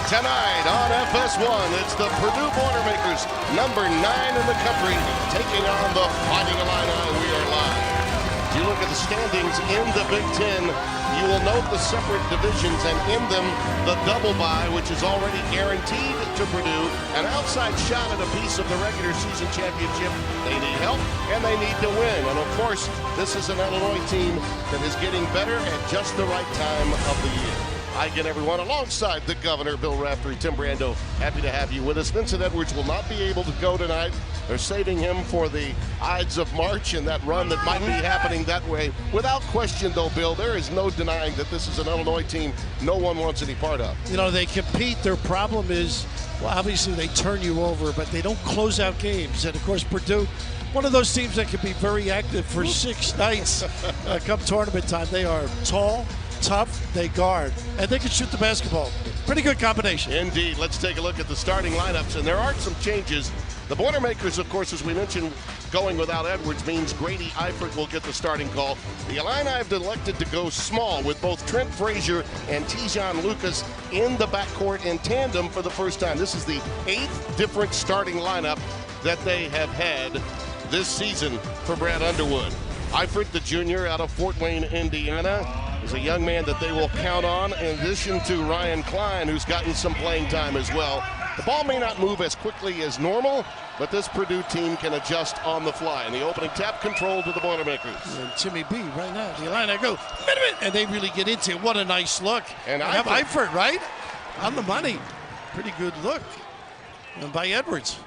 Tonight on FS1, it's the Purdue Boilermakers, number 9 in the country, taking on the Fighting Illini. We are live. If you look at the standings in the Big Ten, you will note the separate divisions, and in them, the double bye, which is already guaranteed to Purdue, an outside shot at a piece of the regular season championship. They need help, and they need to win. And of course, this is an Illinois team that is getting better at just the right time of the year. Hi again, everyone. Alongside the governor, Bill Raftery, Tim Brando, happy to have you with us. Vincent Edwards will not be able to go tonight. They're saving him for the Ides of March and that run that might be happening that way. Without question, though, Bill, there is no denying that this is an Illinois team no one wants any part of. You know, they compete. Their problem is, well, obviously they turn you over, but they don't close out games. And, of course, Purdue, one of those teams that can be very active for 6 nights come tournament time. They are tall, tough, they guard, and they can shoot the basketball. Pretty good combination. Indeed. Let's take a look at the starting lineups, and there are some changes. The Boilermakers, of course, as we mentioned, going without Edwards means Grady Eifert will get the starting call. The Illini have elected to go small with both Trent Frazier and Tijon Lucas in the backcourt in tandem for the first time. This is the 8th different starting lineup that they have had this season for Brad Underwood. Eifert, the junior out of Fort Wayne, Indiana, is a young man that they will count on, in addition to Ryan Klein, who's gotten some playing time as well. The ball may not move as quickly as normal, but this Purdue team can adjust on the fly. And the opening tap control to the Boilermakers. And Timmy B right now. The Illini go, and they really get into it. What a nice look. And I have Eifert, right? On the money. Pretty good look. And by Edwards.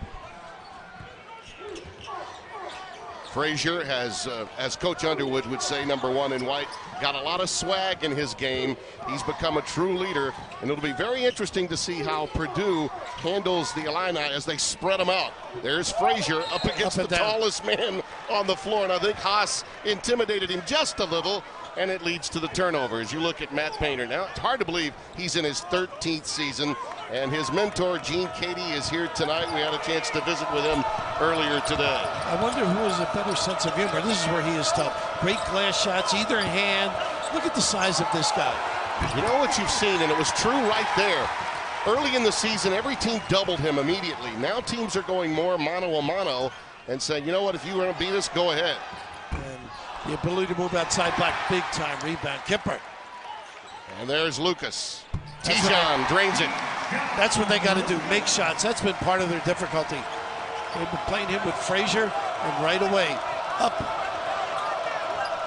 Frazier has, as Coach Underwood would say, number 1 in white, got a lot of swag in his game. He's become a true leader, and it'll be very interesting to see how Purdue handles the Illini as they spread them out. There's Frazier up against the tallest man on the floor, and I think Haas intimidated him just a little, and it leads to the turnover. As you look at Matt Painter, now it's hard to believe he's in his 13th season, and his mentor, Gene Cady, is here tonight. We had a chance to visit with him earlier today. I wonder who has a better sense of humor. This is where he is tough. Great glass shots, either hand. Look at the size of this guy. You know what you've seen, and it was true right there. Early in the season, every team doubled him immediately. Now teams are going more mano-a-mano and saying, you know what, if you want to beat us, go ahead. And the ability to move outside block, big time rebound. Kipper. And there's Lucas. Tijon drains it. That's what they got to do, make shots. That's been part of their difficulty. They've been playing him with Frazier, and right away, up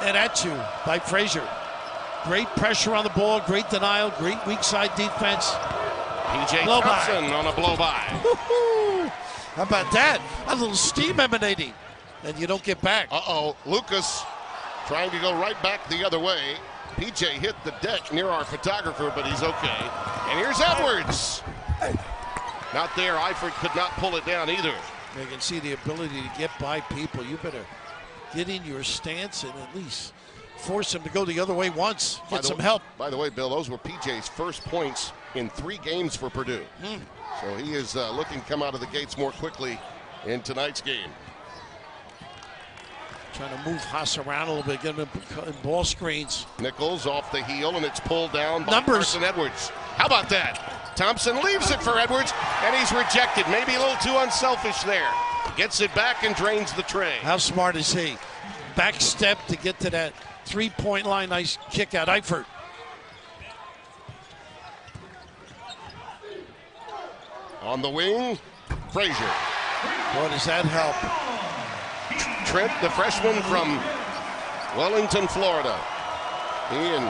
and at you by Frazier. Great pressure on the ball, great denial, great weak side defense. P.J. Thompson on a blow-by. How about that? A little steam emanating, and you don't get back. Uh-oh, Lucas trying to go right back the other way. P.J. hit the deck near our photographer, but he's okay. And here's Edwards. Not there. Eifert could not pull it down either. You can see the ability to get by people. You better get in your stance and at least force him to go the other way once. Get some help. By the way, Bill, those were P.J.'s first points in 3 games for Purdue. So he is looking to come out of the gates more quickly in tonight's game. Trying to move Haas around a little bit, get him in ball screens. Nichols off the heel, and it's pulled down by Carson Edwards. How about that? Thompson leaves it for Edwards, and he's rejected. Maybe a little too unselfish there. Gets it back and drains the tray. How smart is he? Back step to get to that 3-point line. Nice kick out. Eifert. On the wing, Frazier. Boy, does that help. Trent, the freshman from Wellington, Florida. And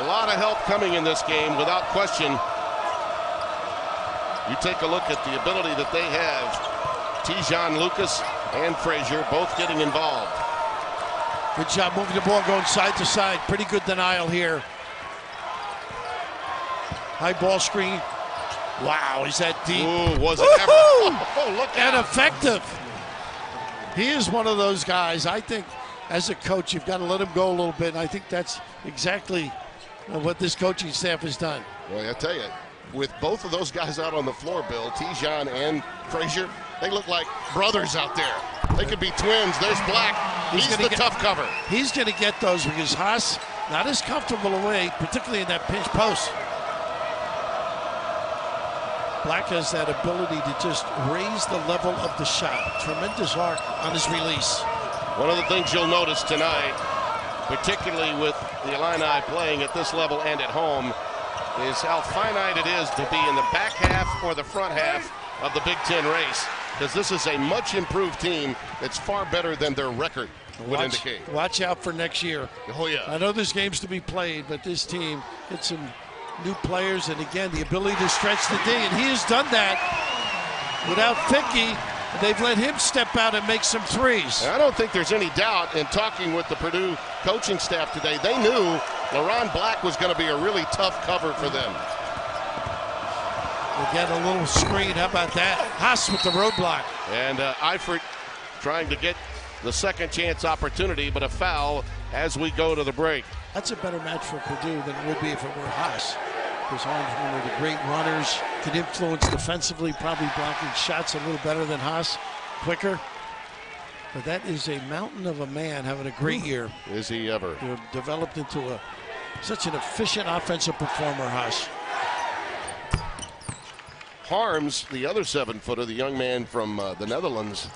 a lot of help coming in this game, without question. You take a look at the ability that they have. Tijon Lucas and Frazier both getting involved. Good job moving the ball, going side to side. Pretty good denial here. High ball screen. Wow, is that deep? Ooh, was it ever? Oh, look and out. effective. He is one of those guys. I think as a coach, you've got to let him go a little bit. And I think that's exactly what this coaching staff has done. Well, I tell you, with both of those guys out on the floor, Bill, Tijon and Frazier, they look like brothers out there. They could be twins. There's Black. He's the tough cover. He's going to get those because Haas not as comfortable away, particularly in that pinch post. Black has that ability to just raise the level of the shot. Tremendous arc on his release. One of the things you'll notice tonight, particularly with the Illini playing at this level and at home, is how finite it is to be in the back half or the front half of the Big Ten race, because this is a much improved team that's far better than their record would indicate. Watch out for next year. Oh, yeah. I know there's games to be played, but this team gets some new players, and again, the ability to stretch the D, and he has done that without Fickey. They've let him step out and make some threes. And I don't think there's any doubt in talking with the Purdue coaching staff today. They knew LaRon Black was going to be a really tough cover for them. They get a little screen. How about that? Haas with the roadblock. And Eifert trying to get the second chance opportunity, but a foul as we go to the break. That's a better match for Purdue than it would be if it were Haas. Because Haas, one of the great runners, can influence defensively, probably blocking shots a little better than Haas, quicker. But that is a mountain of a man having a great year. Is he ever? Developed into such an efficient offensive performer, Haas. Harms, the other 7-footer, the young man from the Netherlands,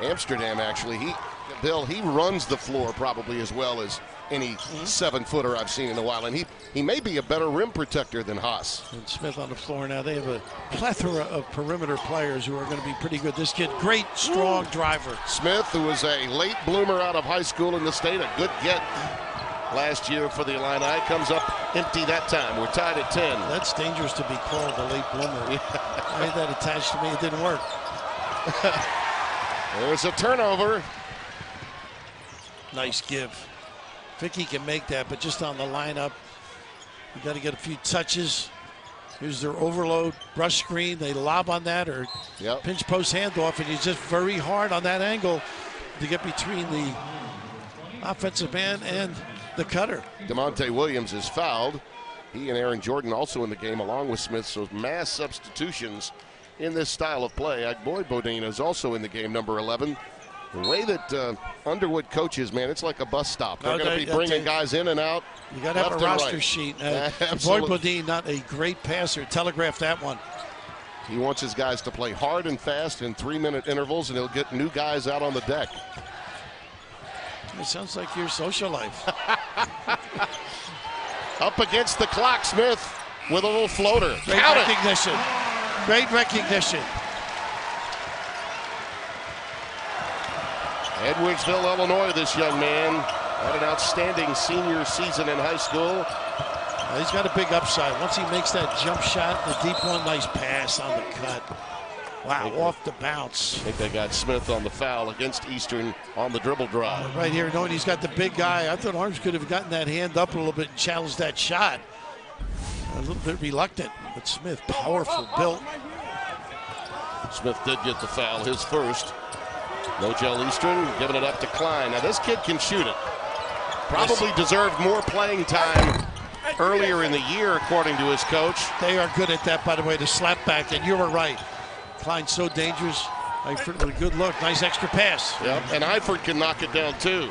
Amsterdam actually, he runs the floor probably as well as any 7-footer I've seen in a while, and he may be a better rim protector than Haas. And Smith on the floor now. They have a plethora of perimeter players who are going to be pretty good. This kid, great, strong driver. Smith, who was a late bloomer out of high school in the state, a good get last year for the Illini, comes up empty that time. We're tied at 10. That's dangerous to be called a late bloomer. I had that attached to me. It didn't work. There's a turnover. Nice give. Fickey can make that, but just on the lineup, you got to get a few touches. Here's their overload brush screen. They lob on that or pinch post handoff, and he's just very hard on that angle to get between the offensive man and the cutter. DeMonte Williams is fouled. He and Aaron Jordan also in the game along with Smith, so mass substitutions in this style of play. Agboy Bodine is also in the game, number 11. The way that Underwood coaches, man, it's like a bus stop. They're going to be bringing guys in and out. You got to have a roster sheet. Boyd Bodine, not a great passer. Telegraph that one. He wants his guys to play hard and fast in 3-minute intervals, and he'll get new guys out on the deck. It sounds like your social life. Up against the clock, Smith with a little floater. Great recognition. Great recognition. Edwardsville, Illinois, this young man had an outstanding senior season in high school. He's got a big upside. Once he makes that jump shot, the deep one, nice pass on the cut. Wow, off the bounce. I think they got Smith on the foul against Eastern on the dribble drive. Right here, knowing he's got the big guy. I thought Arms could have gotten that hand up a little bit and challenged that shot. A little bit reluctant, but Smith, powerful built. Smith did get the foul, his first. No-Gel Eastern giving it up to Klein. Now this kid can shoot it. Probably deserved more playing time earlier in the year, according to his coach. They are good at that, by the way, the slap back, and you were right. Klein's so dangerous. Eifert with a good look. Nice extra pass. Yep, and Eifert can knock it down too.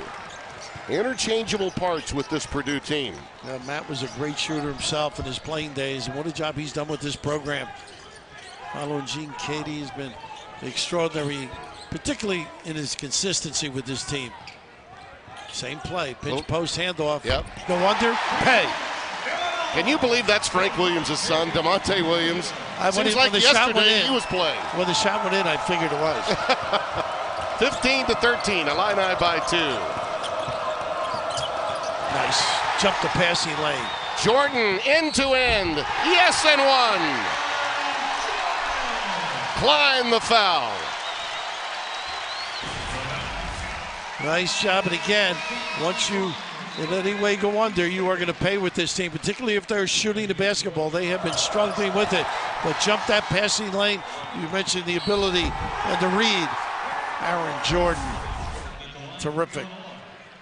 Interchangeable parts with this Purdue team. Matt was a great shooter himself in his playing days, and what a job he's done with this program. Following Gene Cady has been extraordinary, particularly in his consistency with this team. Same play, pinch post handoff. Yep. Go under, pay. Can you believe that's Frank Williams' son, DeMonte Williams? Seems like yesterday he was playing. When the shot went in, I figured it was. 15-13, Illini by 2. Nice, jump the passing lane. Jordan end to end, yes and one. Klein the foul. Nice job, and again, once you in any way go under, you are going to pay with this team, particularly if they're shooting the basketball. They have been struggling with it, but jump that passing lane. You mentioned the ability and the read. Aaron Jordan, terrific.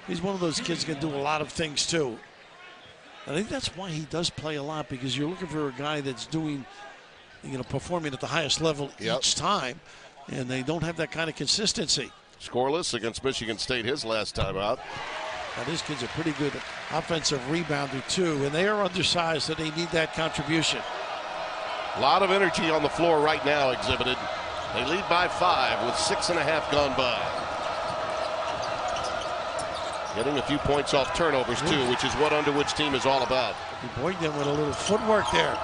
He's one of those kids who can do a lot of things too. I think that's why he does play a lot, because you're looking for a guy that's doing, performing at the highest level each time, and they don't have that kind of consistency. Scoreless against Michigan State his last time out. Now, this kid's a pretty good offensive rebounder, too, and they are undersized, so they need that contribution. A lot of energy on the floor right now exhibited. They lead by 5 with 6.5 gone by. Getting a few points off turnovers, too, which is what Underwood's team is all about. Boyden with a little footwork there.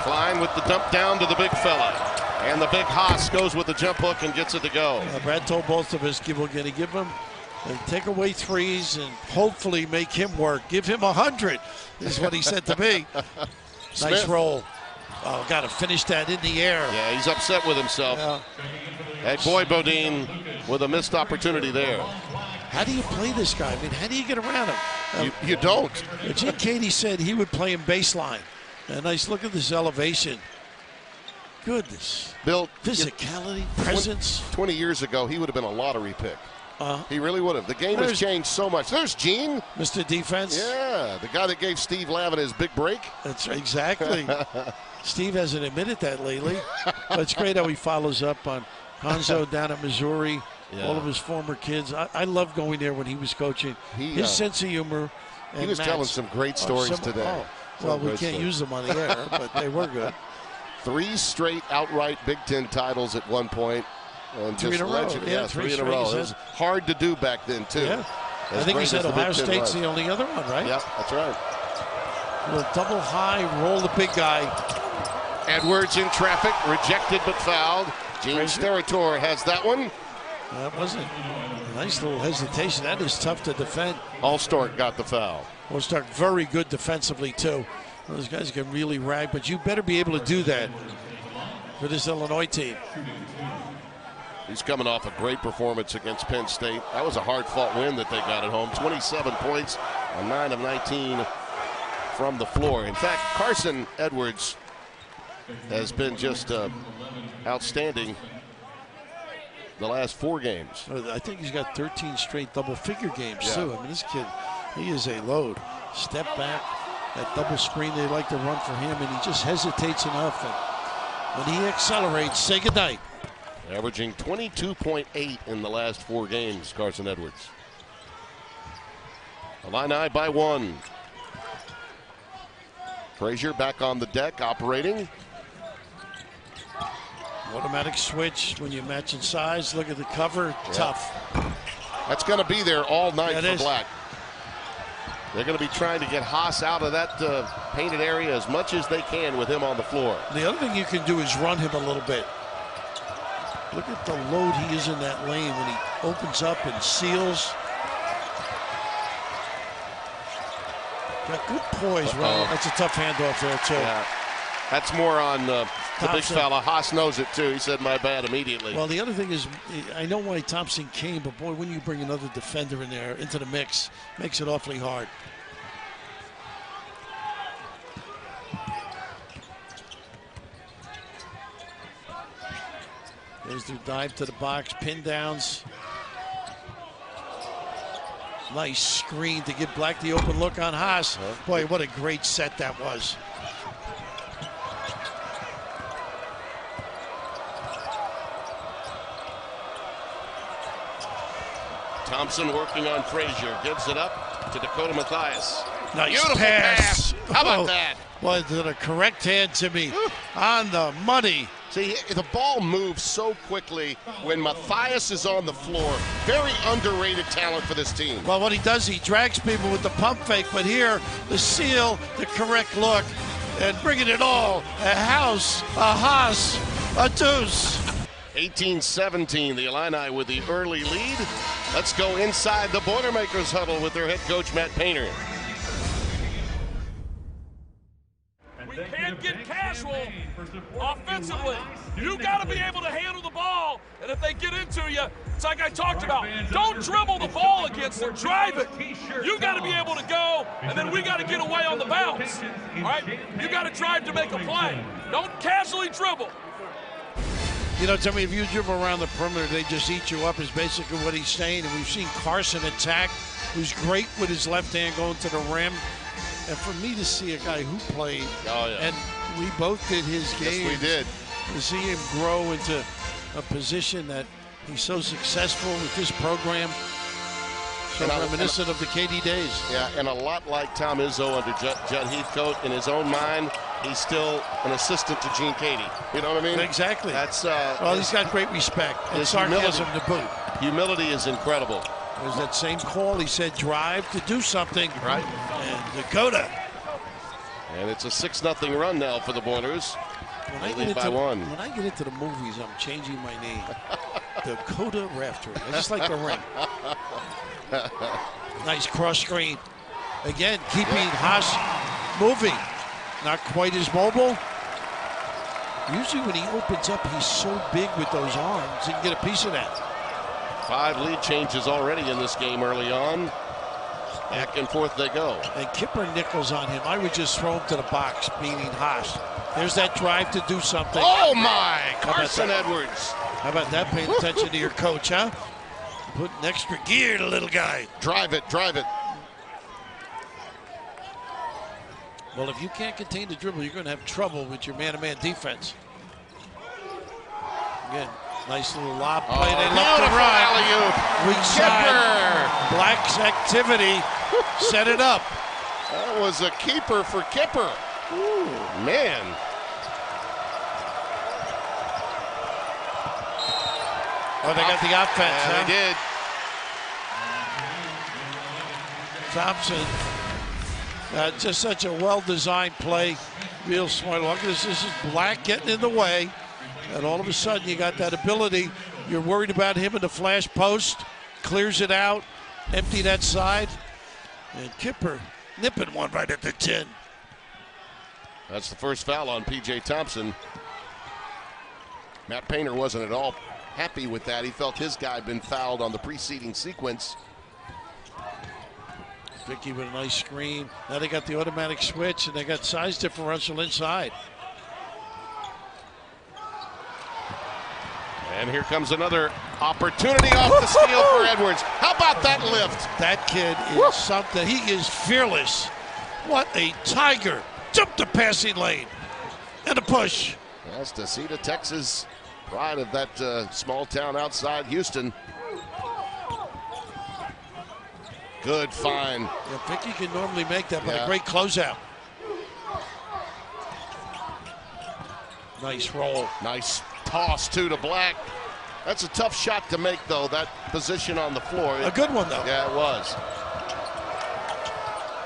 Klein with the dump down to the big fella. And the big Haas goes with the jump hook and gets it to go. Brad told both of us we're going to give him and take away threes and hopefully make him work. Give him 100 is what he said to me. Nice roll. Oh, got to finish that in the air. Yeah, he's upset with himself. Yeah. Hey, boy, Bodine with a missed opportunity there. How do you play this guy? I mean, how do you get around him? You don't. Jim Katie said he would play him baseline. A nice look at this elevation. Goodness. Bill, physicality, presence. 20 years ago, he would have been a lottery pick. He really would have. The game has changed so much. There's Gene. Mr. Defense. Yeah, the guy that gave Steve Lavin his big break. That's right, exactly. Steve hasn't admitted that lately. But it's great how he follows up on Hanzo down at Missouri, all of his former kids. I love going there when he was coaching. His sense of humor. And he was telling some great stories today. Well, we can't use them on the air, but they were good. 3 straight outright Big Ten titles at one point. And 3 in a row. Yeah, 3 in a row. It was hard to do back then, too. Yeah. I think he said Ohio State's the only other one, right? Yeah, that's right. A little double high, roll the big guy. Edwards in traffic, rejected but fouled. Gene Steratore has that one. That wasn't a nice little hesitation. That is tough to defend. Allstark got the foul. Allstark very good defensively, too. Those guys can really rag, but you better be able to do that for this Illinois team. He's coming off a great performance against Penn State. That was a hard-fought win that they got at home. 27 points on 9 of 19 from the floor. In fact, Carson Edwards has been just outstanding the last 4 games. I think he's got 13 straight double-figure games, too. I mean, this kid, he is a load. Step back, that double screen they like to run for him, and he just hesitates enough. And when he accelerates, say goodnight. Averaging 22.8 in the last 4 games, Carson Edwards. Illini by 1. Frazier back on the deck, operating. Automatic switch when you match in size. Look at the cover, tough. That's going to be there all night for Black. They're going to be trying to get Haas out of that painted area as much as they can with him on the floor. The other thing you can do is run him a little bit. Look at the load he is in that lane when he opens up and seals. Got good poise, right? That's a tough handoff there, too. Yeah. That's more on the big fella. Haas knows it, too. He said, my bad, immediately. Well, the other thing is, I know why Thompson came, but, boy, when you bring another defender in there into the mix, makes it awfully hard. There's their dive to the box, pin downs. Nice screen to give Black the open look on Haas. Boy, what a great set that was. Thompson working on Frazier, gives it up to Dakota Mathias. Nice Beautiful pass. How about that? Was it a correct hand to me? On the money. See, the ball moves so quickly when Mathias is on the floor. Very underrated talent for this team. Well, what he does, he drags people with the pump fake, but here, the seal, the correct look, and bringing it all. A house, a Haas, a deuce. 18-17, the Illini with the early lead. Let's go inside the Boilermakers huddle with their head coach, Matt Painter. We can't get casual offensively. You got to be able to handle the ball, and if they get into you, it's like I talked about. Don't dribble the ball against them. Drive it. You got to be able to go, and then we got to get away on the bounce. All right? You got to drive to make a play. Don't casually dribble. You know, Tommy, if you dribble around the perimeter, they just eat you up is basically what he's saying. And we've seen Carson attack, who's great with his left hand going to the rim. And for me to see a guy who played, and we both did his game. Yes, we did. To see him grow into a position that he's so successful with this program. So reminiscent of the KD days. Yeah, and a lot like Tom Izzo under Judd Heathcote. In his own mind, he's still an assistant to Gene Cady. You know what I mean? Exactly. That's well, he's got great respect and sarcasm to boot. Humility is incredible. There's that same call. He said, drive to do something. Right. And Dakota. And it's a 6-0 run now for the Boilers. They lead by 1. When I get into the movies, I'm changing my name. Dakota Raftery. I just like the ring. Nice cross screen. Again, keeping Haas moving. Not quite as mobile. Usually when he opens up, he's so big with those arms. He can get a piece of that. 5 lead changes already in this game early on. Back and forth they go. And Kipper nickels on him. I would just throw him to the box, meaning Haas. There's that drive to do something. Oh my! Carson Edwards. How about that? Paying attention to your coach, huh? Putting extra gear to little guy. Drive it, drive it. Well, if you can't contain the dribble, you're going to have trouble with your man-to-man defense. Again, nice little lob play. They love to run. Alley-oop. Weak side. Black's activity set it up. That was a keeper for Kipper. Ooh, man. Oh, they got the offense. Yeah, huh? they did. Thompson. Just such a well-designed play. Real smart. Look at this. This is Black getting in the way. And all of a sudden, you got that ability. You're worried about him in the flash post. Clears it out. Empty that side. And Kipper nipping one right at the 10. That's the first foul on P.J. Thompson. Matt Painter wasn't at all happy with that. He felt his guy had been fouled on the preceding sequence. Vicky with a nice screen. Now they got the automatic switch, and they got size differential inside. And here comes another opportunity off the steal for Edwards. How about that lift? That kid is something. He is fearless. What a tiger. Jump the passing lane. And a push. That's to see the Texas pride of that small town outside Houston. Good find. Yeah, Vicky can normally make that, but a great closeout. Nice roll. Nice toss, too, to Black. That's a tough shot to make, though, that position on the floor. A good one, though. Yeah, it was.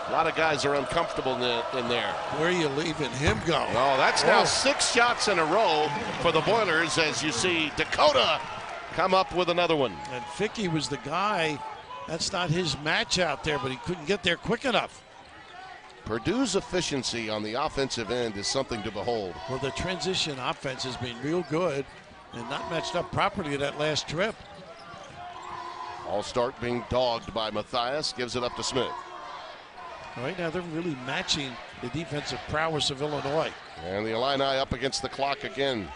A lot of guys are uncomfortable in there. Where are you leaving him go? Oh, that's now 6 shots in a row for the Boilers as you see Dakota come up with another one. And Vicky was the guy. That's not his match out there, but he couldn't get there quick enough. Purdue's efficiency on the offensive end is something to behold. Well, the transition offense has been real good and not matched up properly that last trip. All-Start being dogged by Matthias, gives it up to Smith. Right now, they're really matching the defensive prowess of Illinois. And the Illini up against the clock again.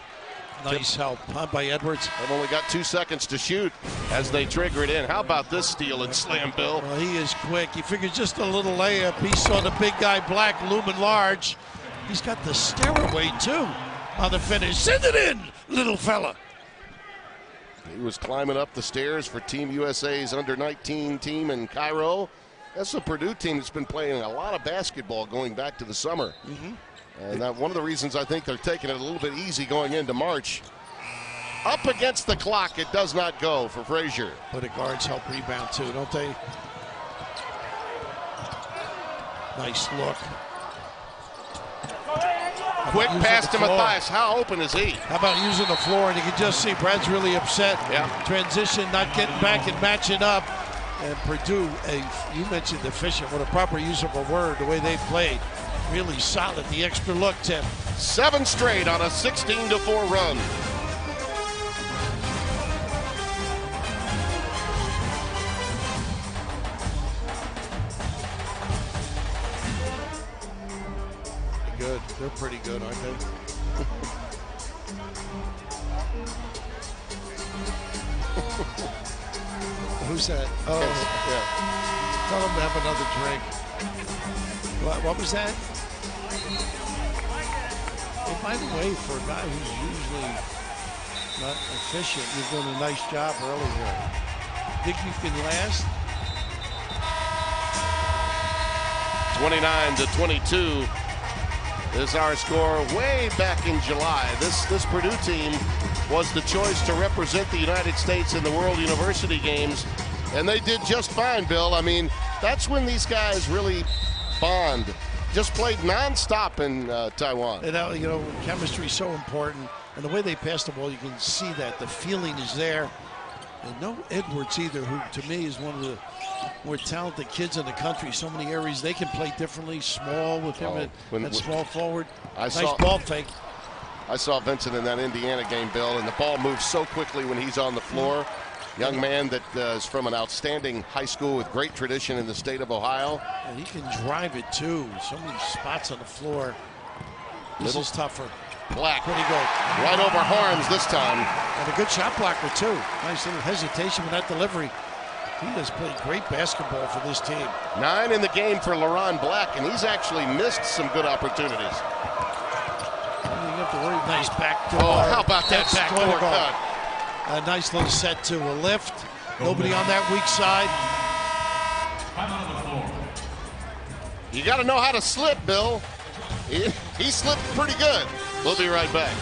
Nice help by Edwards. They've only got 2 seconds to shoot as they trigger it in. How about this steal and slam, Bill? Well, he is quick. He figured just a little layup. He saw the big guy Black looming large. He's got the stairway, too, on the finish. Send it in, little fella. He was climbing up the stairs for Team USA's under-19 team in Cairo. That's a Purdue team that's been playing a lot of basketball going back to the summer. And one of the reasons I think they're taking it a little bit easy going into March. Up against the clock, it does not go for Frazier. But the guards help rebound too, don't they? Nice look. Quick pass to Matthias. How open is he? How about using the floor? And you can just see Brad's really upset. Yeah. Transition, not getting back and matching up. And Purdue, you mentioned efficient. What a proper use of a word, the way they played. Really solid, the extra look, Tim. 7 straight on a 16-4 run. Good. They're pretty good, aren't they? Who's that? Oh, yeah. Tell him to have another drink. What was that? Hey, by the way, for a guy who's usually not efficient, you're doing a nice job early here. Think you can last? 29-22 is our score way back in July. This Purdue team was the choice to represent the United States in the World University Games, and they did just fine, Bill. I mean, that's when these guys really bond. Just played nonstop in Taiwan. And, you know, chemistry is so important, and the way they pass the ball, you can see that the feeling is there. And no Edwards either, who to me is one of the more talented kids in the country. So many areas they can play differently. Small with him at small forward. Nice ball fake. I saw Vincent in that Indiana game, Bill, and the ball moves so quickly when he's on the floor. Young man that is from an outstanding high school with great tradition in the state of Ohio. And he can drive it too. So many spots on the floor. This is tougher. Black. Pretty good. Right over Harms this time. And a good shot blocker too. Nice little hesitation with that delivery. He has played great basketball for this team. 9 in the game for LaRon Black, and he's actually missed some good opportunities. You have to worry. Nice backdoor. Oh, how about that backdoor cut? A nice little set to a lift. Nobody on that weak side. You got to know how to slip, Bill. He slipped pretty good. We'll be right back.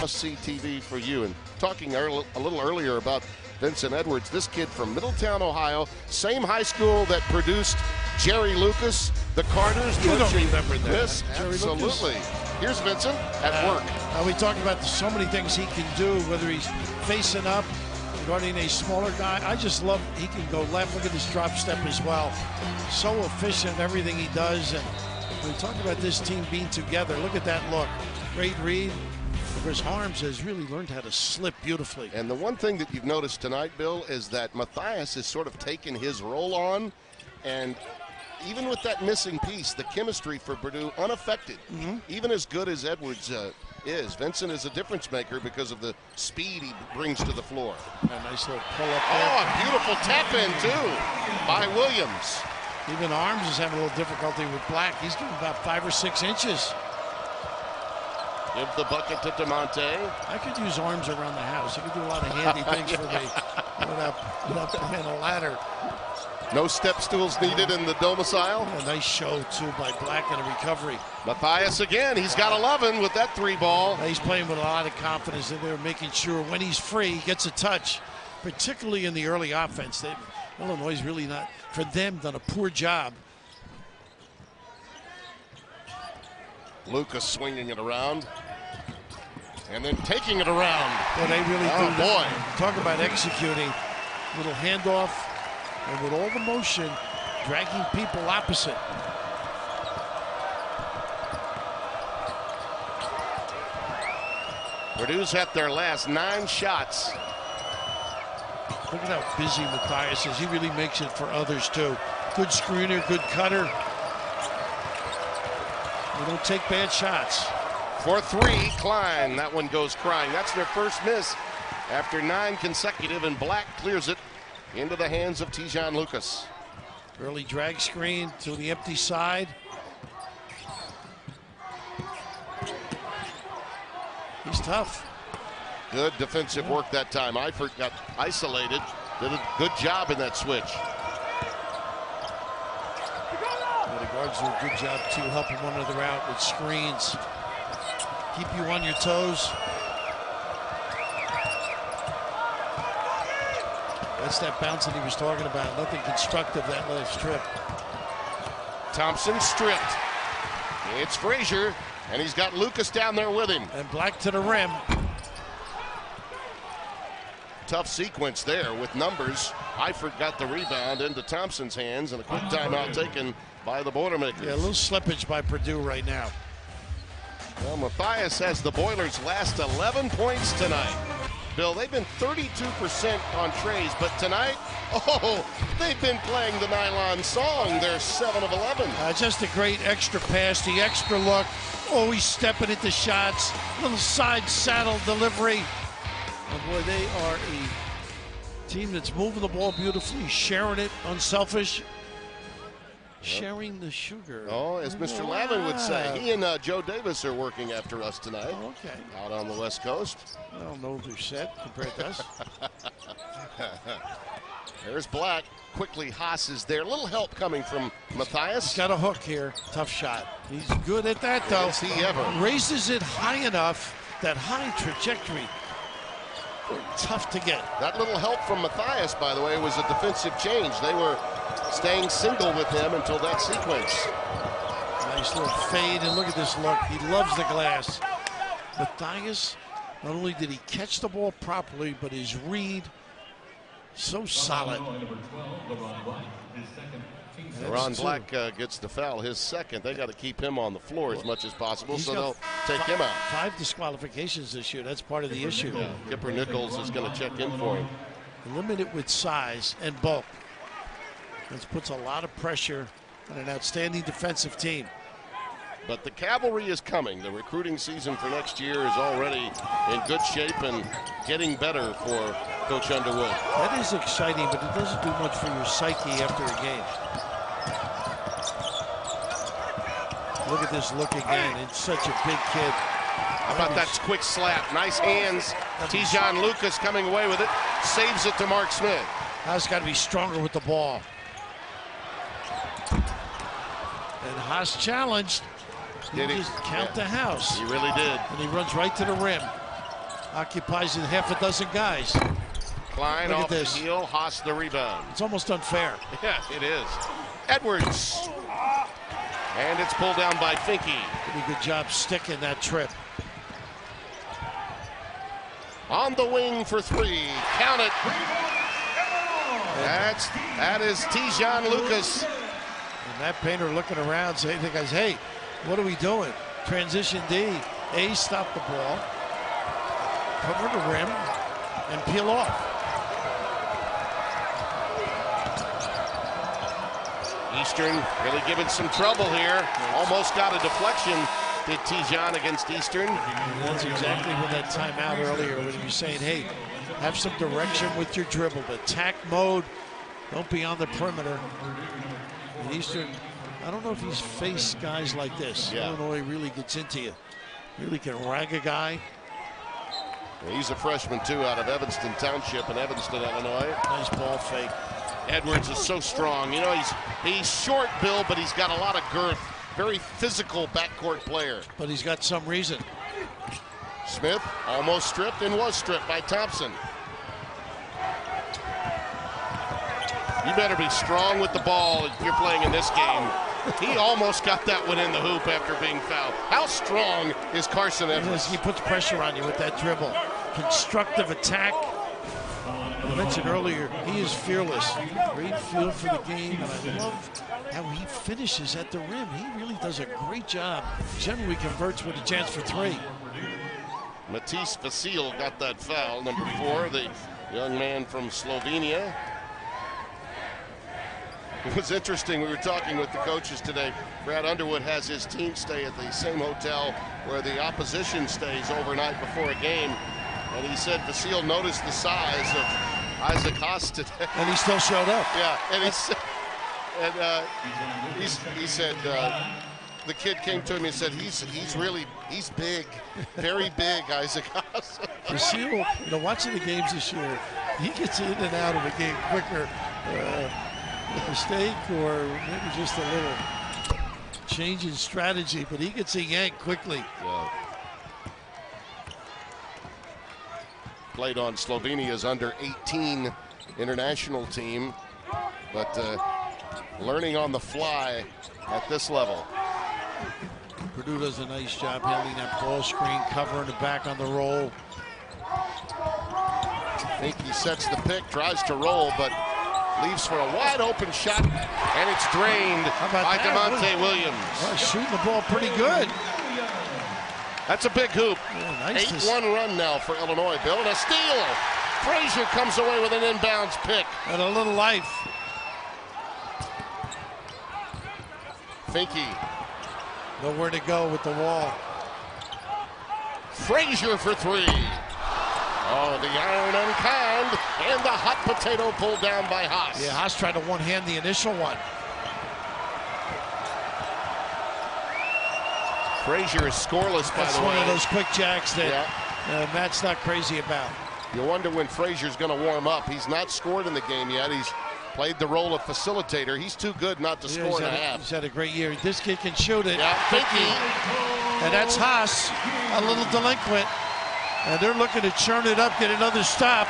See TV for you. And talking a little earlier about Vincent Edwards, this kid from Middletown, Ohio, same high school that produced Jerry Lucas, the Carters. You don't remember that. Yes, absolutely. Here's Vincent at work. We talked about so many things he can do, whether he's facing up, guarding a smaller guy. I just love he can go left. Look at this drop step as well. So efficient in everything he does. And we talked about this team being together. Look at that look. Great read. Of course, Harms has really learned how to slip beautifully. And the one thing that you've noticed tonight, Bill, is that Matthias has sort of taken his role on, and even with that missing piece, the chemistry for Purdue unaffected. Even as good as Edwards is, Vincent is a difference maker because of the speed he brings to the floor. A nice little pull up there. Oh, a beautiful tap in too by Williams. Even Arms is having a little difficulty with Black. He's getting about 5 or 6 inches. Give the bucket to DeMonte. I could use Arms around the house. He could do a lot of handy things for me without climbing a ladder. No step stools needed in the domicile. A nice show, too, by Black in a recovery. Matthias again. He's got 11 with that 3 ball. He's playing with a lot of confidence in there, making sure when he's free, he gets a touch, particularly in the early offense. Illinois is really not, for them, done a poor job. Lucas swinging it around and then taking it around. Well, they really do. Oh, boy. Talk about executing. Little handoff, and with all the motion, dragging people opposite. Purdue's at their last 9 shots. Look at how busy Matthias is. He really makes it for others, too. Good screener, good cutter. They don't take bad shots. For 3, Klein. That one goes crying. That's their first miss after 9 consecutive, and Black clears it into the hands of Tijon Lucas. Early drag screen to the empty side. He's tough. Good defensive work that time. Eifert got isolated. Did a good job in that switch. The guards do a good job, too, helping one another out with screens. Keep you on your toes. That's that bounce that he was talking about. Nothing constructive that last trip. Thompson stripped. It's Frazier, and he's got Lucas down there with him. And Black to the rim. Tough sequence there with numbers. Eifert got the rebound into Thompson's hands, and a quick timeout taken by the Boilermakers. Yeah, a little slippage by Purdue right now. Well, Matthias has the Boilers' last 11 points tonight. Bill, they've been 32% on trays, but tonight, they've been playing the nylon song. They're 7 of 11. Just a great extra pass, the extra look. Always stepping into shots. Little side saddle delivery. And boy, they are a team that's moving the ball beautifully, sharing it, unselfish. sharing the sugar. Oh, as Mr. Lavin would say. He and Joe Davis are working after us tonight. Oh, okay. Out on the West Coast. I don't know if they're set compared to us. There's Black. Quickly, Haas is there. Little help coming from Matthias. He's got a hook here. Tough shot. He's good at that, though. Is he ever? Raises it high enough. That high trajectory. Tough to get. That little help from Matthias, by the way, was a defensive change. They were staying single with him until that sequence. Nice little fade, and look at this look. He loves the glass. Matthias, not only did he catch the ball properly, but his read, so solid. Ron Black gets the foul, his second. They got to keep him on the floor as much as possible, so they'll take him out. 5 disqualifications this year. That's part of the issue. Yeah. Kipper Nichols is going to check in for him. Limited with size and bulk. This puts a lot of pressure on an outstanding defensive team. But the cavalry is coming. The recruiting season for next year is already in good shape and getting better for Coach Underwood. That is exciting, but it doesn't do much for your psyche after a game. Look at this look again. It's such a big kid. How about that quick slap? Nice hands. Tijon Lucas coming away with it. Saves it to Mark Smith. Haas got to be stronger with the ball. And Haas challenged. He just count the house. He really did. And he runs right to the rim. Occupies in half a dozen guys. Klein off the heel, Haas the rebound. It's almost unfair. Yeah, it is. Edwards. And it's pulled down by Finke. Pretty good job sticking that trip. On the wing for 3. Count it. That is Tijon Lucas. And that painter looking around saying to the guys, hey, what are we doing? Transition D. A, stop the ball. Cover the rim and peel off. Eastern really giving some trouble here. Almost got a deflection, did Tijon against Eastern. And that's exactly what that timeout earlier when he was saying, hey, have some direction with your dribble. Attack mode. Don't be on the perimeter. And Eastern, I don't know if he's faced guys like this. Yeah. Illinois really gets into you. Really can rag a guy. Well, he's a freshman, too, out of Evanston Township in Evanston, Illinois. Nice ball fake. Edwards is so strong. You know, he's short, Bill, but he's got a lot of girth. Very physical backcourt player. But he's got some reason. Smith almost stripped and was stripped by Thompson. You better be strong with the ball if you're playing in this game. He almost got that one in the hoop after being fouled. How strong is Carson Edwards? He puts pressure on you with that dribble. Constructive attack. I mentioned earlier, he is fearless. Great feel for the game, and I love how he finishes at the rim. He really does a great job. Generally converts with a chance for 3. Matisse Vasil got that foul, number 4, the young man from Slovenia. It was interesting, we were talking with the coaches today. Brad Underwood has his team stay at the same hotel where the opposition stays overnight before a game. And he said Vasil noticed the size of Isaac Haas today. And he still showed up. Yeah, and he said the kid came to him and said he's big, very big, Isaac Haas. Vasil, you know, watching the games this year, he gets in and out of the game quicker. Mistake or maybe just a little change in strategy, but he gets a yank quickly. Yeah. Played on Slovenia's under-18 international team, but learning on the fly at this level. Purdue does a nice job handling that ball screen, covering the back on the roll. I think he sets the pick, tries to roll, but leaves for a wide open shot, and it's drained by DeMonte Williams. Well, shooting the ball pretty good. That's a big hoop. Yeah, nice 8-1 run now for Illinois, Bill, and a steal. Frazier comes away with an inbounds pick. And a little life. Finke. Nowhere to go with the wall. Frazier for 3. Oh, the iron unkind, and the hot potato pulled down by Haas. Yeah, Haas tried to one-hand the initial one. Frazier is scoreless, by That's the way. one of those quick jacks that Matt's not crazy about. You wonder when Frazier's going to warm up. He's not scored in the game yet. He's played the role of facilitator. He's too good not to score in a half. He's had a great year. This kid can shoot it. Yeah, Finke. And that's Haas, a little delinquent. And they're looking to churn it up, get another stop.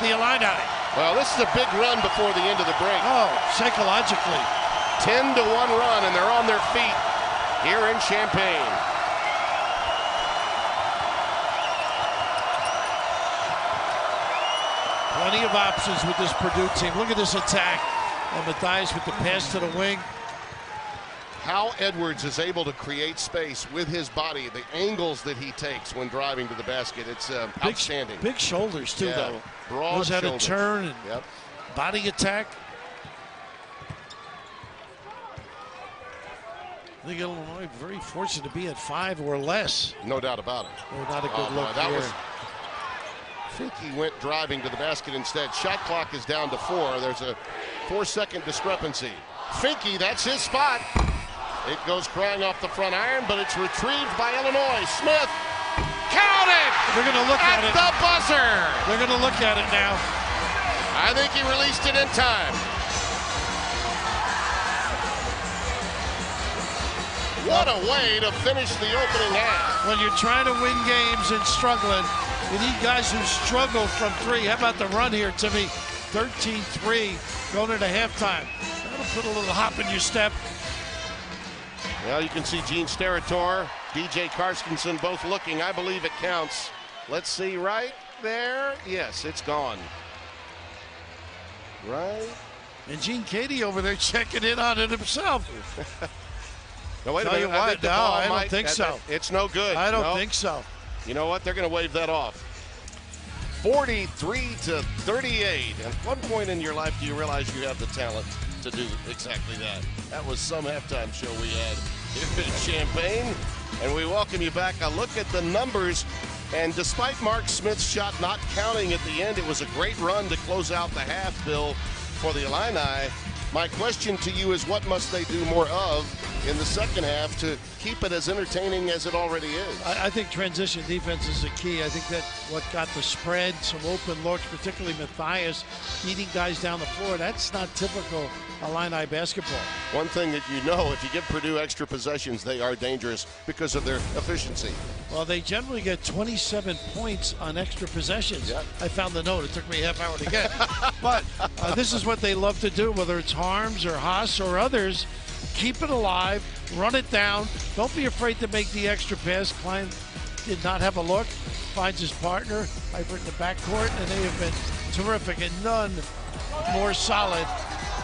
The Illini. Well, this is a big run before the end of the break. Oh, psychologically. 10-1 run, and they're on their feet here in Champaign. Plenty of options with this Purdue team. Look at this attack. And Matthias with the pass to the wing. How Edwards is able to create space with his body, the angles that he takes when driving to the basket, it's outstanding. Big shoulders, too, though. Broad Knows how to shoulders. turn and body attack. I think Illinois very fortunate to be at 5 or less. No doubt about it. Oh, not a good look here. Finke went driving to the basket instead. Shot clock is down to 4. There's a 4-second discrepancy. Finke, that's his spot. It goes crying off the front iron, but it's retrieved by Illinois. Smith, count it! They're going to look at it. The buzzer! They're going to look at it now. I think he released it in time. What a way to finish the opening half. When you're trying to win games and struggling, you need guys who struggle from 3. How about the run here, Timmy? 13-3 going into halftime. That'll put a little hop in your step. Well, you can see Gene Steratore, DJ Carstensen both looking. I believe it counts. Let's see right there. Yes, it's gone. Right. And Gene Katie over there checking in on it himself. No, wait a minute. I don't think so. It's no good. I don't think so. You know what? They're going to wave that off. 43-38. At what point in your life do you realize you have the talent to do exactly that? That was some halftime show we had here in Champaign, and we welcome you back. A look at the numbers, and despite Mark Smith's shot not counting at the end, it was a great run to close out the half, Bill, for the Illini. My question to you is, what must they do more of in the second half to keep it as entertaining as it already is? I think transition defense is the key. I think that what got the spread, some open looks, particularly Matthias beating guys down the floor. That's not typical Illini basketball. One thing that you know, if you give Purdue extra possessions, they are dangerous because of their efficiency. Well, they generally get 27 points on extra possessions. Yep. I found the note. It took me a half hour to get. But this is what they love to do, whether it's Harms or Haas or others. Keep it alive, run it down. Don't be afraid to make the extra pass. Klein did not have a look, finds his partner over in the backcourt, and they have been terrific, and none more solid.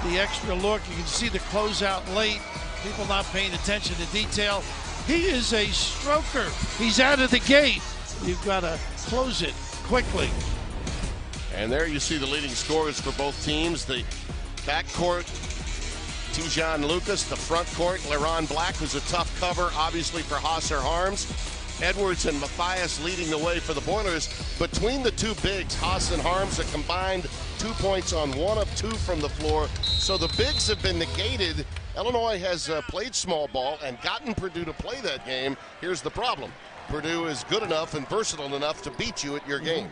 The extra look, you can see the closeout late, people not paying attention to detail. He is a stroker. He's out of the gate. You've got to close it quickly. And there you see the leading scorers for both teams. The backcourt, Tijan Lucas. The front court, LeRon Black, who's a tough cover, obviously, for Haas or Harms. Edwards and Matthias leading the way for the Boilers. Between the two bigs, Haas and Harms, a combined 2 points on 1 of 2 from the floor. So the bigs have been negated. Illinois has played small ball and gotten Purdue to play that game. Here's the problem. Purdue is good enough and versatile enough to beat you at your game.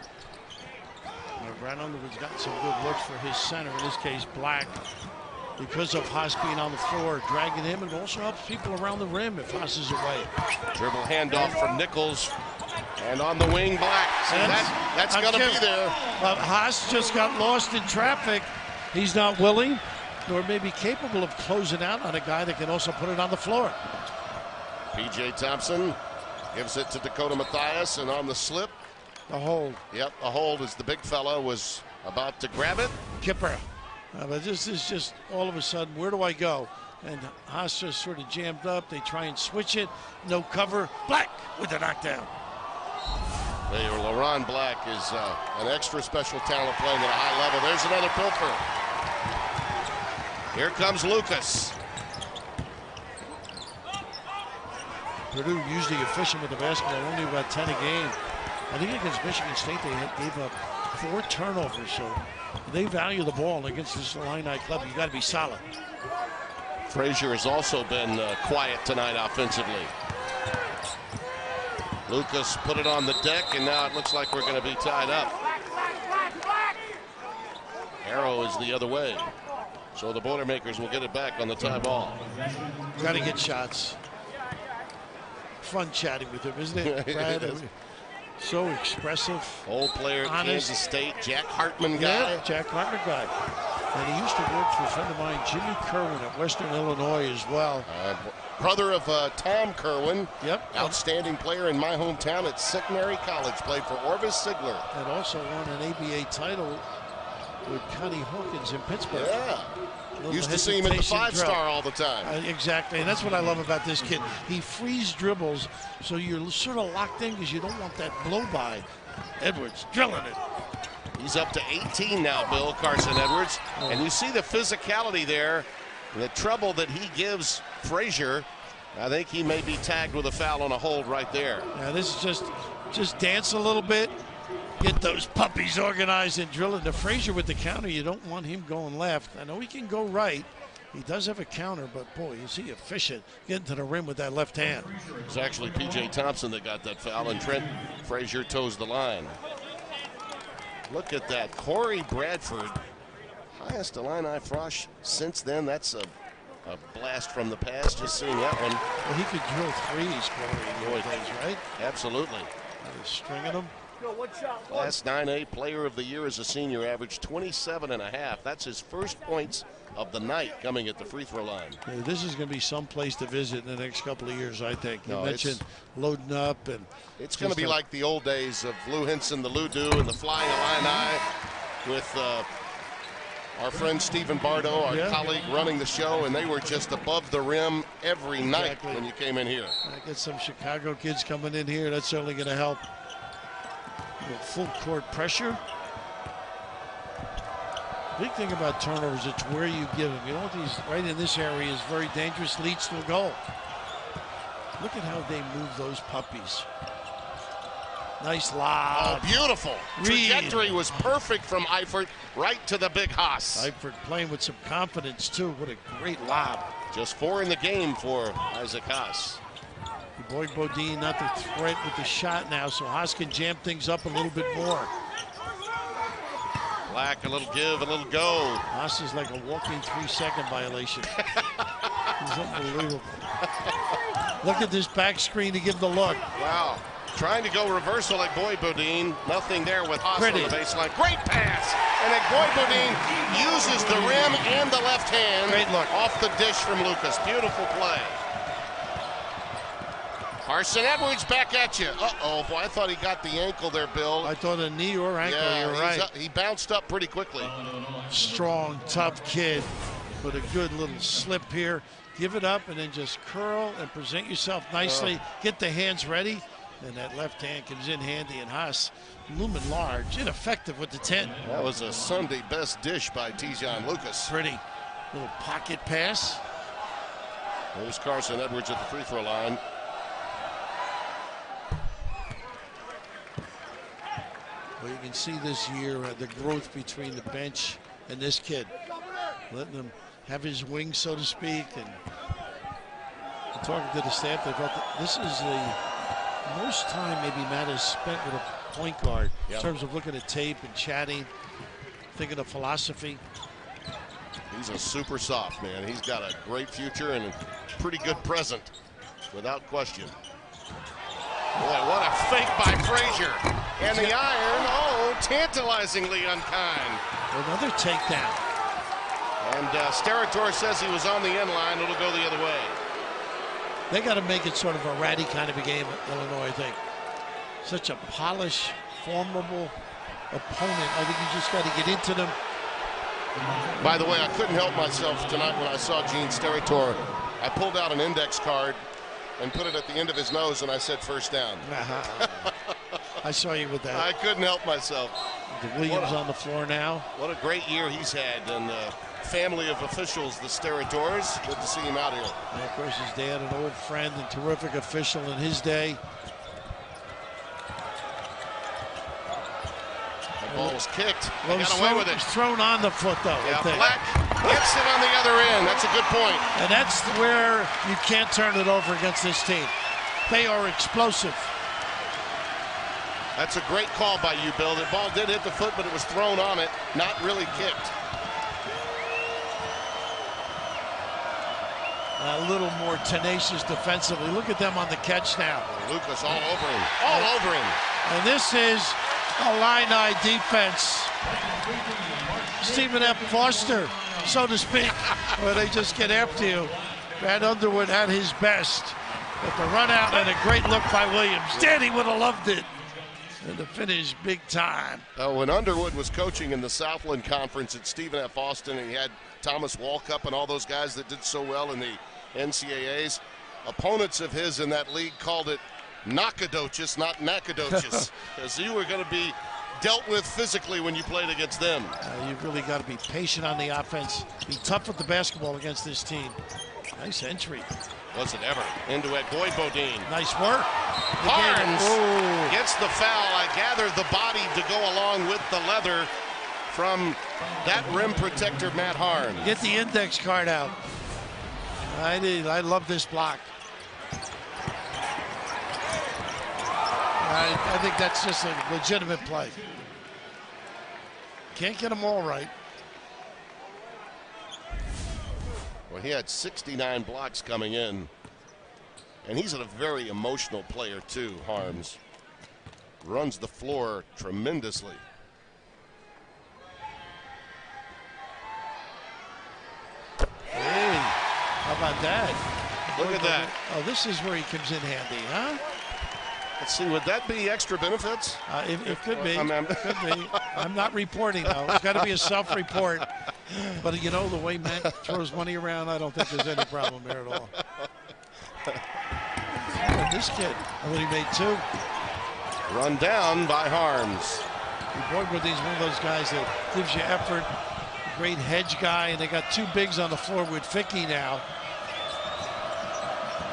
Brad Underwood's got some good looks for his center, in this case Black, because of Haas being on the floor, dragging him, and also helps people around the rim if Haas is away. Dribble handoff from Nichols, and on the wing, Black. So that's going to be there. Haas just got lost in traffic. He's not willing, nor maybe capable of closing out on a guy that can also put it on the floor. P.J. Thompson gives it to Dakota Matthias, and on the slip, a hold. Yep, a hold as the big fella was about to grab it. Kipper. But this is just all of a sudden, where do I go? And Haas just sort of jammed up. They try and switch it. No cover. Black with the knockdown. Hey, LeRon Black is an extra special talent playing at a high level. There's another pilfer. Here comes Lucas. Purdue usually efficient with the basketball, only about 10 a game. I think against Michigan State they gave up 4 turnovers, so they value the ball against this Illini club. You got to be solid. Frazier has also been quiet tonight offensively. Lucas put it on the deck, and now it looks like we're going to be tied up. Arrow is the other way. So the Boilermakers will get it back on the tie ball. Got to get shots. Fun chatting with him, isn't it, Brad? I mean, so expressive. Old player, honest. Kansas State, Jack Hartman guy. Yeah, Jack Hartman guy. And he used to work for a friend of mine, Jimmy Kerwin at Western Illinois as well. Brother of Tom Kerwin. Yep. Outstanding player in my hometown at Signary College. Played for Orvis Ziegler. And also won an ABA title with Connie Hawkins in Pittsburgh. Yeah. Used to see him at the 5-star all the time. Exactly, and that's what I love about this kid. He freeze dribbles, so you're sort of locked in because you don't want that blow-by. Edwards drilling it. He's up to 18 now, Bill, Carson Edwards. And you see the physicality there, the trouble that he gives Frazier. I think he may be tagged with a foul on a hold right there. Yeah, this is just dance a little bit. Get those puppies organized and drilling. To Frazier with the counter, you don't want him going left. I know he can go right. He does have a counter, but boy, is he efficient getting to the rim with that left hand. It's actually P.J. Thompson that got that foul, and Trent Frazier toes the line. Look at that. Corey Bradford, highest Illini frosh since then. That's a blast from the past, just seeing that one. Well, he could drill threes, Corey, in those days, right? Absolutely. Stringing them. Last 9A player of the year as a senior, averaged 27.5. That's his first points of the night coming at the free throw line. Yeah, this is going to be some place to visit in the next couple of years, I think. You mentioned loading up. And it's going to be like the old days of Lou Henson, the Lou Doo, and the Flying Illini with our friend Stephen Bardo, our colleague running the show, and they were just above the rim every night when you came in here. I get some Chicago kids coming in here. That's certainly going to help. Full court pressure. Big thing about turnovers, it's where you give them. You know, these right in this area is very dangerous, leads to a goal. Look at how they move those puppies. Nice lob. Oh, beautiful. Trajectory was perfect from Eifert right to the big Haas. Eifert playing with some confidence, too. What a great lob. Just 4 in the game for Isaac Haas. Boyd Bodine not the threat with the shot now, so Haas can jam things up a little bit more. Black, a little give, a little go. Haas is like a walking 3-second violation. He's unbelievable. Look at this back screen to give the look. Wow. Trying to go reversal at Boyd Bodine. Nothing there with Haas on the baseline. Great pass. And then Boyd Bodine uses the rim and the left hand. Great look. Off the dish from Lucas. Beautiful play. Carson Edwards back at you. Uh-oh, boy, I thought he got the ankle there, Bill. I thought a knee or ankle, you're right. He bounced up pretty quickly. Strong, tough kid, but a good little slip here. Give it up and then just curl and present yourself nicely. Get the hands ready, and that left hand comes in handy, and Haas looming large, ineffective with the 10. That was a Sunday best dish by Tijan Lucas. Pretty. Little pocket pass. There's Carson Edwards at the free throw line. Well, you can see this year the growth between the bench and this kid. Letting him have his wings, so to speak. And talking to the staff, they felt that this is the most time maybe Matt has spent with a point guard in terms of looking at tape and chatting, thinking of philosophy. He's a super soft, man. He's got a great future and a pretty good present, without question. Boy, what a fake by Frazier. And the iron, tantalizingly unkind. Another takedown. And Sterator says he was on the end line. It'll go the other way. They got to make it sort of a ratty kind of a game at Illinois, I think. Such a polished, formidable opponent. I think you just got to get into them. By the way, I couldn't help myself tonight when I saw Gene Sterator. I pulled out an index card and put it at the end of his nose, and I said first down. I saw you with that. I couldn't help myself. The Williams on the floor now. What a great year he's had, and family of officials, the Sterators. Good to see him out here. And of course, his dad, an old friend and terrific official in his day. That ball was kicked. Well, got away with it. Thrown on the foot, though. Yeah, Black gets it on the other end. That's a good point. And that's where you can't turn it over against this team. They are explosive. That's a great call by you, Bill. The ball did hit the foot, but it was thrown on it, not really kicked. A little more tenacious defensively. Look at them on the catch now. Lucas all over him. All over him. And this is Illini defense. Stephen F. Foster, so to speak, where they just get after you. Brad Underwood at his best. But the run out and a great look by Williams. Danny would have loved it. And the finish big time. When Underwood was coaching in the Southland Conference at Stephen F. Austin, and he had Thomas Walkup and all those guys that did so well in the NCAAs, opponents of his in that league called it Nacogdoches, not Nacogdoches, because you were going to be dealt with physically when you played against them. You've really got to be patient on the offense, be tough with the basketball against this team. Nice entry. Was it ever? Into it, Bodine. Nice work. Barnes gets the foul. I gather the body to go along with the leather from that rim protector, Matt Harms. Get the index card out. I love this block. I think that's just a legitimate play. Can't get them all right. Well, he had 69 blocks coming in. And he's a very emotional player, too, Harms. Runs the floor tremendously. Hey, how about that? Look at that. Oh, this is where he comes in handy, huh? Let's see, would that be extra benefits? It could be. Could be. I'm not reporting, though. It's got to be a self-report. But, you know, the way Matt throws money around, I don't think there's any problem there at all. This kid, I thought he made 2. Run down by Harms. Boilermaker's one of those guys that gives you effort. Great hedge guy, and they got 2 bigs on the floor with Fickey now.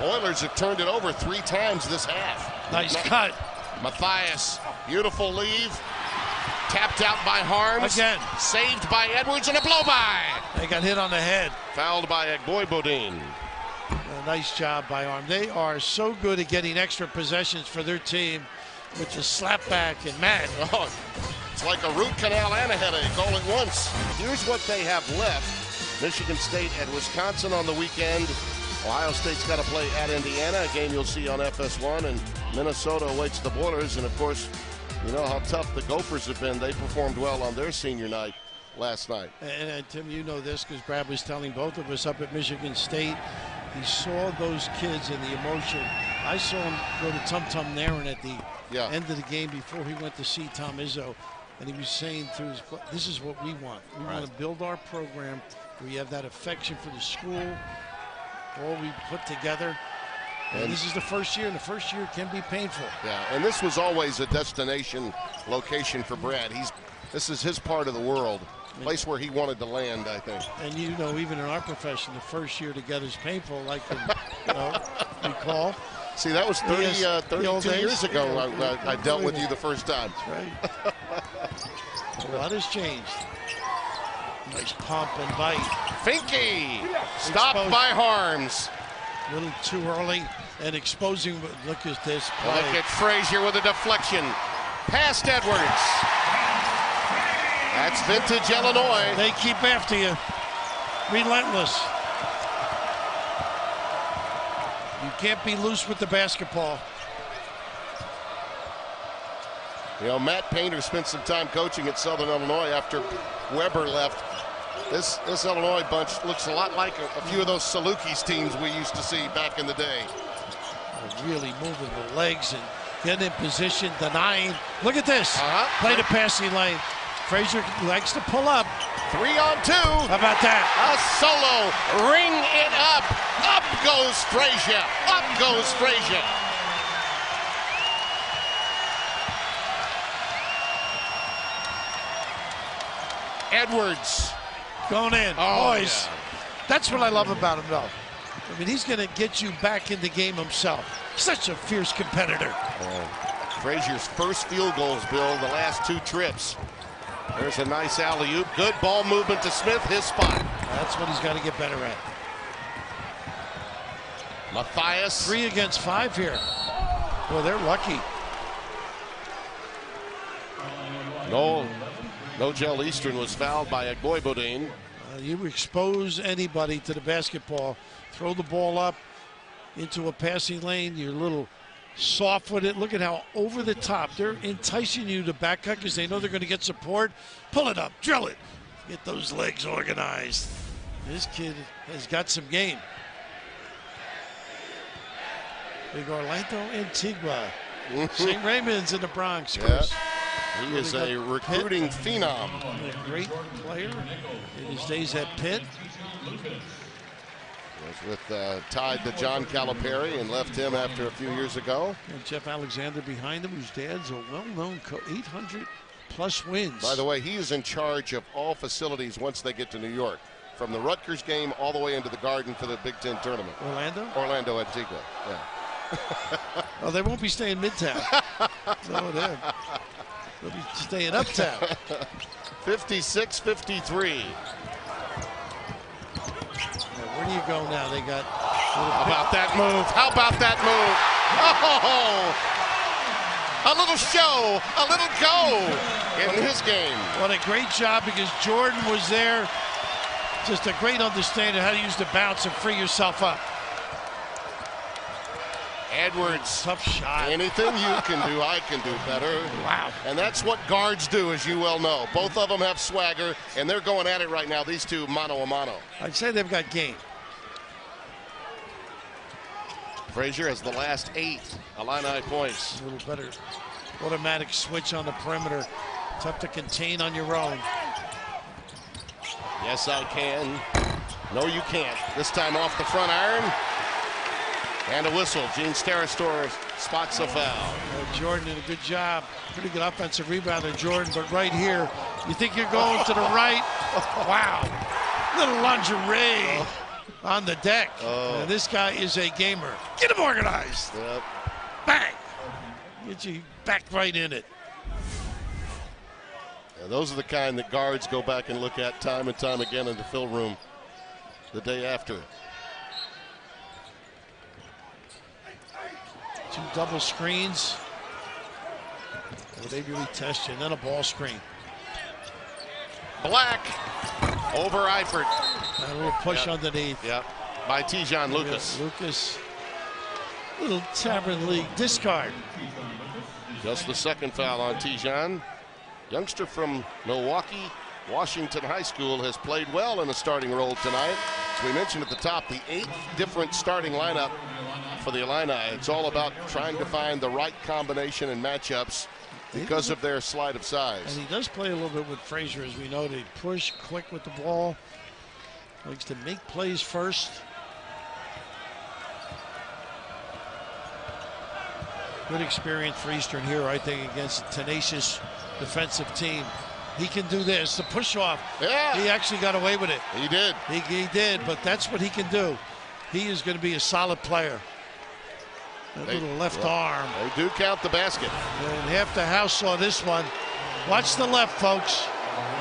Boilers have turned it over 3 times this half. Nice cut. Matthias, beautiful leave. Tapped out by Harms. Again. Saved by Edwards, and a blow-by. They got hit on the head. Fouled by Bodine. A nice job by Arm. They are so good at getting extra possessions for their team with the slap back, and man. Oh, it's like a root canal and a headache all at once. Here's what they have left. Michigan State at Wisconsin on the weekend. Ohio State's got to play at Indiana, a game you'll see on FS1, and Minnesota awaits the Boilers. And, of course, you know how tough the Gophers have been. They performed well on their senior night last night. And Tim, you know this because Brad was telling both of us up at Michigan State. He saw those kids and the emotion. I saw him go to Tum Tum Nairn at the end of the game before he went to see Tom Izzo. And he was saying to his, this is what we want. We want to build our program where you have that affection for the school, all we put together. And this is the first year, and the first year can be painful. Yeah, and this was always a destination location for Brad. This is his part of the world, place where he wanted to land, I think. And you know, even in our profession, the first year together is painful, like you know, recall. See, that was 32 years ago I dealt with you the first time. That's right. A lot has changed. Nice pump and bite. Finke stopped by Harms. A little too early and exposing. Look at this play. Look at Frazier with a deflection. Past Edwards. That's vintage Illinois. They keep after you. Relentless. You can't be loose with the basketball. You know, Matt Painter spent some time coaching at Southern Illinois after Weber left. This Illinois bunch looks a lot like a few of those Salukis teams we used to see back in the day. Really moving the legs and getting in position, denying. Look at this. Play the passing lane. Frazier likes to pull up. 3-on-2. How about that? A solo. Ring it up. Up goes Frazier. Up goes Frazier. Edwards. Going in. Oh, boys. Yeah. That's what I love about him, though. I mean, he's going to get you back in the game himself. Such a fierce competitor. Frazier's first field goals, Bill, the last 2 trips. There's a nice alley-oop. Good ball movement to Smith, his spot. That's what he's got to get better at. Matthias. 3 against 5 here. Well, they're lucky. Nogel Eastern was fouled by Agboibodin. You expose anybody to the basketball, throw the ball up into a passing lane, you're a little soft with it. Look at how over the top. They're enticing you to back cut because they know they're going to get support. Pull it up, drill it. Get those legs organized. This kid has got some game. Big Orlando Antigua. St. Raymond's in the Bronx. Yeah. He is a recruiting phenom. A great player in his days at Pitt. Was with tied to John Calipari and left him after a few years ago. And Jeff Alexander behind him, whose dad's a well-known coach. 800+ wins. By the way, he is in charge of all facilities once they get to New York, from the Rutgers game all the way into the Garden for the Big Ten tournament. Orlando Antigua. Yeah. Oh, they won't be staying Midtown. No, they'll be staying uptown. 56-53. Where do you go now? They got. How about that move? How about that move? Oh! A little show, a little go in his game. What a great job, because Jordan was there. Just a great understanding of how to use the bounce and free yourself up. Edwards. Tough shot. Anything you can do, I can do better. Wow. And that's what guards do, as you well know. Both of them have swagger, and they're going at it right now, these two mano a mano. I'd say they've got game. Frazier has the last 8 Illini points. A little better automatic switch on the perimeter. Tough to contain on your own. Yes, I can. No, you can't. This time off the front iron. And a whistle. Gene Starastor spots a foul. Jordan did a good job. Pretty good offensive rebounder, Jordan. But right here, you think you're going to the right. Wow. Little lingerie on the deck. And this guy is a gamer. Get him organized. Yep. Bang. Get you back right in it. Yeah, those are the kind that guards go back and look at time and time again in the film room the day after. 2 double screens. Well, they really test you. And then a ball screen. Black over Eifert. A little push underneath. Yeah, by Tijon Lucas. Lucas. Little Tavern League discard. Just the second foul on Tijon. Youngster from Milwaukee, Washington High School, has played well in a starting role tonight. As we mentioned at the top, the 8th different starting lineup for the Illini. It's all about trying to find the right combination and matchups because of their sleight of size. And he does play a little bit with Frazier, as we noted. Push, quick with the ball. Likes to make plays first. Good experience for Eastern here, I think, against a tenacious defensive team. He can do this, the push off. Yeah. He actually got away with it. He did. He did, but that's what he can do. He is going to be a solid player. That little left arm. They do count the basket. And half the house saw this one. Watch the left, folks.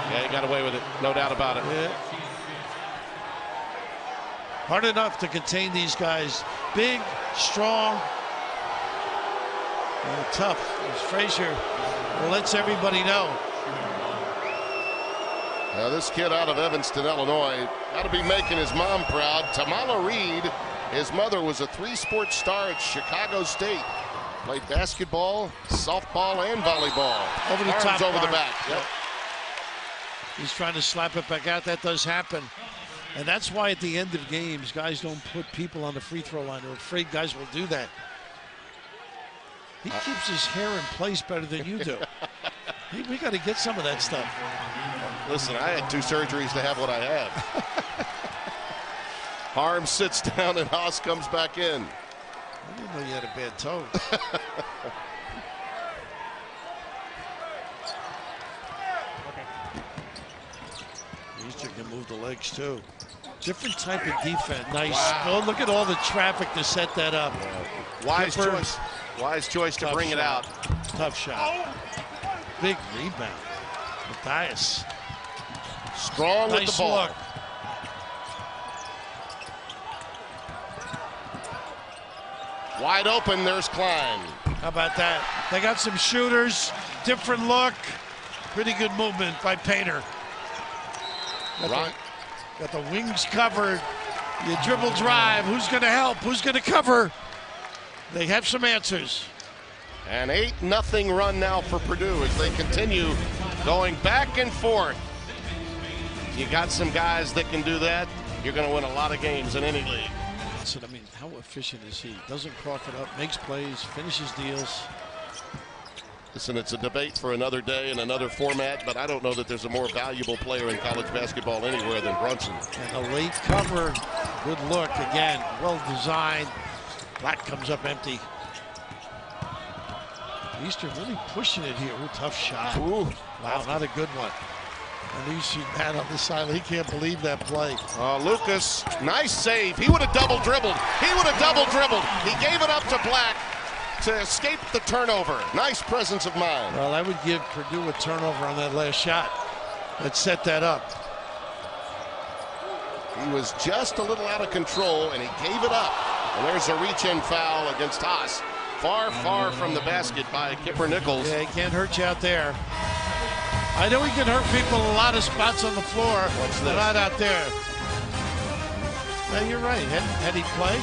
Yeah, he got away with it. No doubt about it. Yeah. Hard enough to contain these guys. Big, strong, and tough. As Frazier lets everybody know. Now this kid out of Evanston, Illinois, got to be making his mom proud. Tamala Reed, his mother was a 3-sport star at Chicago State. Played basketball, softball, and volleyball. Over the Arms top. over the back. Yep. He's trying to slap it back out. That does happen. And that's why at the end of games, guys don't put people on the free throw line. They're afraid guys will do that. He keeps his hair in place better than you do. We got to get some of that stuff. Listen, I had 2 surgeries to have what I have. Harm sits down and Haas comes back in. I didn't know you had a bad toe. Easter can move the legs too. Different type of defense. Nice. Wow. Oh, look at all the traffic to set that up. Wise choice. Wise choice to bring it out. Tough shot. Big rebound. Matthias. Strong with the ball. Look. Wide open, there's Klein. How about that? They got some shooters. Different look. Pretty good movement by Painter. Got the wings covered. You dribble drive. Who's going to help? Who's going to cover? They have some answers. An 8-0 run now for Purdue as they continue going back and forth. You got some guys that can do that. You're going to win a lot of games in any league. I mean, how efficient is he? Doesn't cough it up, makes plays, finishes deals. Listen, it's a debate for another day and another format, but I don't know that there's a more valuable player in college basketball anywhere than Brunson. And a late cover, good look again, well designed. Black comes up empty. Eastern really pushing it here. Ooh, tough shot. Ooh. Wow, not a good one. And you see Matt on the side. He can't believe that play. Lucas, nice save. He would have double dribbled. He would have double dribbled. He gave it up to Black to escape the turnover. Nice presence of mind. Well, I would give Purdue a turnover on that last shot. Let's set that up. He was just a little out of control, and he gave it up. And there's a reach-in foul against Haas. Far, far from the basket by Kipper Nichols. Yeah, he can't hurt you out there. I know he can hurt people in a lot of spots on the floor, but not out there. No, you're right. Had he played?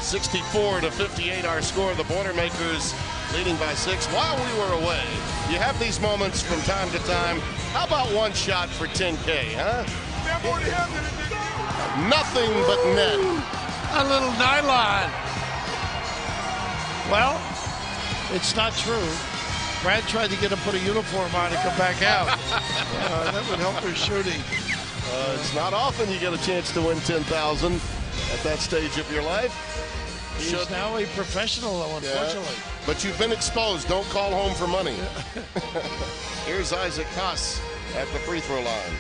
64-58 our score. The Boilermakers leading by 6 while we were away. You have these moments from time to time. How about one shot for 10K, huh? Nothing but net. A little nylon. Well, it's not true. Brad tried to get him to put a uniform on and come back out. That would help his shooting. It's not often you get a chance to win $10,000 at that stage of your life. He's now a professional, though, unfortunately. Yeah, but you've been exposed. Don't call home for money. Here's Isaac Haas at the free throw line.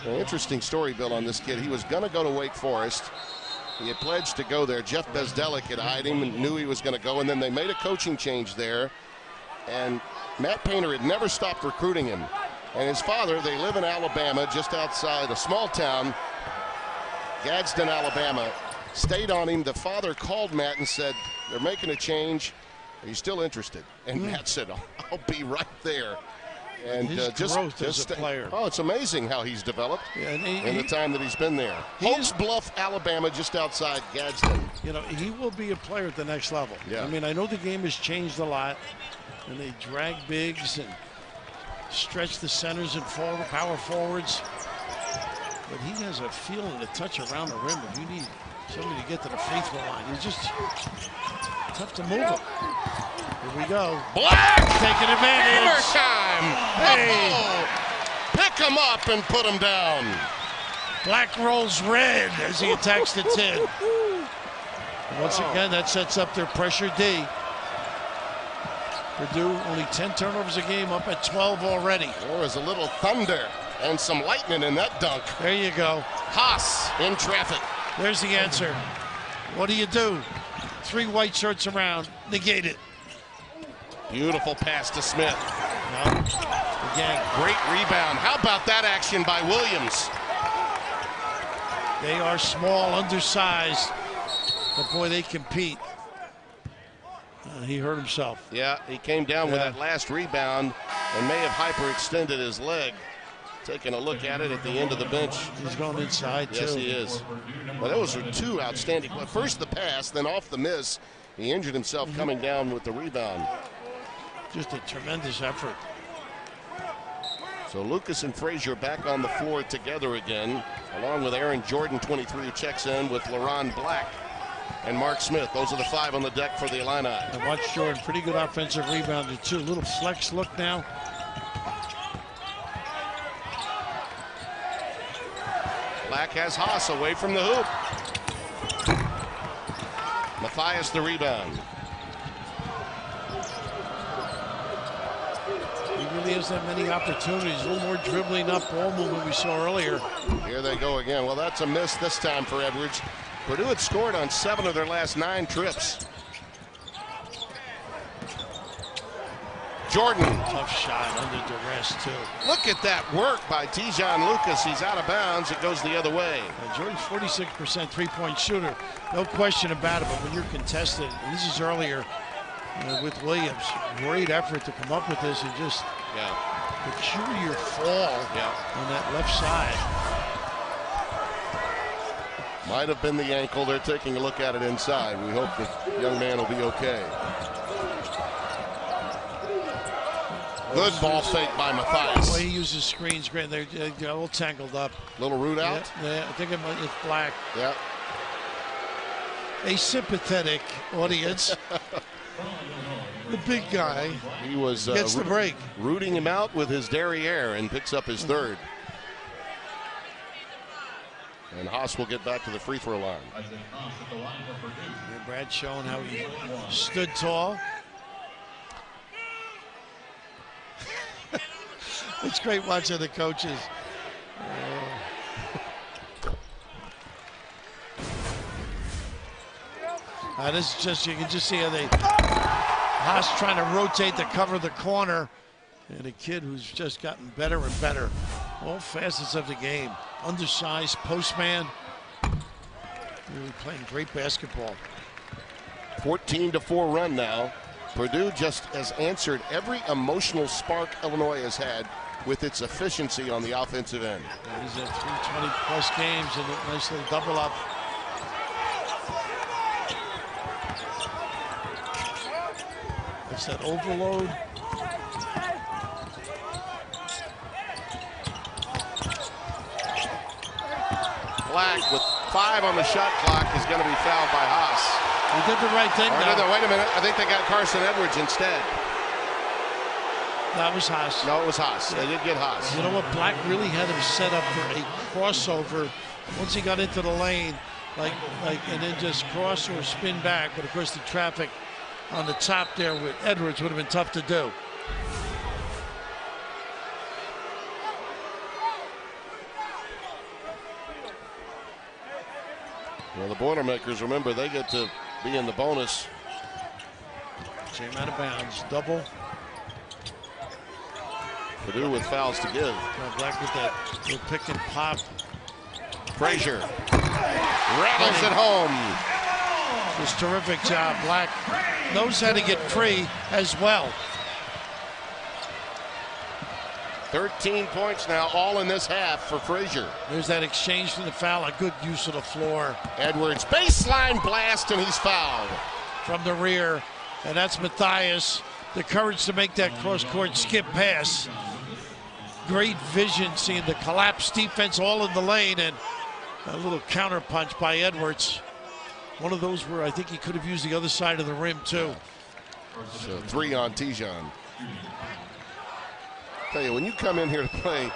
An interesting story, Bill, on this kid. He was going to go to Wake Forest. He had pledged to go there. Jeff Bezdelic had eyed him and knew he was going to go, and then they made a coaching change there. And Matt Painter had never stopped recruiting him. And his father, they live in Alabama, just outside a small town, Gadsden, Alabama, stayed on him. The father called Matt and said, they're making a change. Are you still interested? And Matt said, I'll be right there. And his growth as a player. Oh, it's amazing how he's developed in the time that he's been there. Holt's Bluff, Alabama, just outside Gadsden. You know, he will be a player at the next level. Yeah. I mean, I know the game has changed a lot, and they drag bigs and stretch the centers and power forwards. But he has a feel and a touch around the rim. If you need somebody to get to the free throw line, he's just tough to move him. Here we go. Black! Taking advantage. Hammer time! Hey! Oh, pick him up and put him down. Black rolls red as he attacks the 10. And once again, that sets up their pressure D. Purdue only 10 turnovers a game, up at 12 already. There was a little thunder and some lightning in that dunk. There you go. Haas in traffic. There's the answer. What do? 3 white shirts around. Negate it. Beautiful pass to Smith. No. Again. Great rebound. How about that action by Williams? They are small, undersized, but boy, they compete. He hurt himself. Yeah, he came down with that last rebound and may have hyperextended his leg. Taking a look at it at the end of the bench. He's going inside, too. Yes, he is. Well, those are 2 outstanding. First the pass, then off the miss. He injured himself coming down with the rebound. Just a tremendous effort. So Lucas and Frazier back on the floor together again, along with Aaron Jordan, 23, who checks in with LaRon Black and Mark Smith. Those are the 5 on the deck for the Illini. And watch Jordan, pretty good offensive rebounder, too. Little flex look now. Black has Haas away from the hoop. Matthias the rebound. He really hasn't had many opportunities. A little more dribbling up, ball movement we saw earlier. Here they go again. Well, that's a miss this time for Edwards. Purdue had scored on 7 of their last 9 trips. Jordan. Tough shot under duress, too. Look at that work by Tijon Lucas. He's out of bounds. It goes the other way. Jordan's 46% three-point shooter. No question about it, but when you're contested, and this is earlier, with Williams. Great effort to come up with this and just peculiar fall on that left side. Might have been the ankle. They're taking a look at it inside. We hope the young man will be okay. Good ball fake by Matthias. Well, he uses screens great. They're all tangled up. Little root out? Yeah, I think it's Black. Yeah. A sympathetic audience. The big guy he was gets the break. Rooting him out with his derriere and picks up his third. And Haas will get back to the free throw line. Brad showing how he stood tall. It's great watching the coaches. This is just, you can just see how Haas trying to rotate to cover the corner. And a kid who's just gotten better and better. All facets of the game. Undersized, postman. Really playing great basketball. 14-4 run now. Purdue just has answered every emotional spark Illinois has had with its efficiency on the offensive end. He's at 320-plus games and a nice little double up. That's that overload. Black with 5 on the shot clock is going to be fouled by Haas. He did the right thing. Wait a minute. I think they got Carson Edwards instead. That was Haas. No, it was Haas. They did get Haas. You know what? Black really had him set up for a crossover once he got into the lane, and then just cross or spin back. But of course, the traffic on the top there with Edwards would have been tough to do. Well, the Boilermakers, remember, they get to be in the bonus. Came out of bounds. Double. Purdue with fouls to give. Black with that little pick and pop. Frazier rattles it home. Just terrific job. Black knows how to get free as well. 13 points now, all in this half for Frazier. There's that exchange from the foul. A good use of the floor. Edwards baseline blast, and he's fouled from the rear, and that's Matthias. The courage to make that cross-court skip pass. Great vision, seeing the collapse defense all in the lane, and a little counter punch by Edwards. One of those where I think he could have used the other side of the rim too. So 3 on Tijon. Tell you, when you come in here to play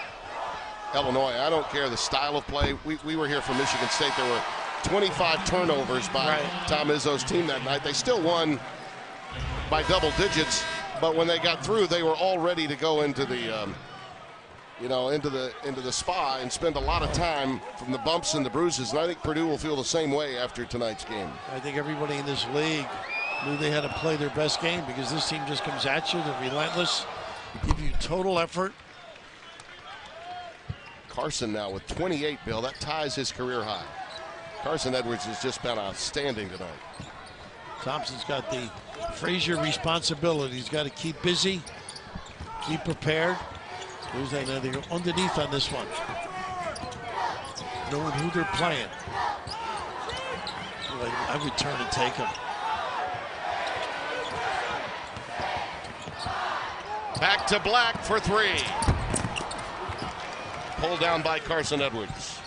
Illinois, I don't care the style of play. We were here from Michigan State. There were 25 turnovers by Tom Izzo's team that night. They still won by double digits, but when they got through, they were all ready to go into the into the spa and spend a lot of time from the bumps and the bruises. And I think Purdue will feel the same way after tonight's game. I think everybody in this league knew they had to play their best game because this team just comes at you. They're relentless, give you total effort. Carson now with 28, Bill. That ties his career high. Carson Edwards has just been outstanding tonight. Thompson's got the Frazier responsibility. He's got to keep busy, keep prepared. There's that they're underneath on this one. Knowing who they're playing. I would turn and take him. Back to Black for 3. Pulled down by Carson Edwards.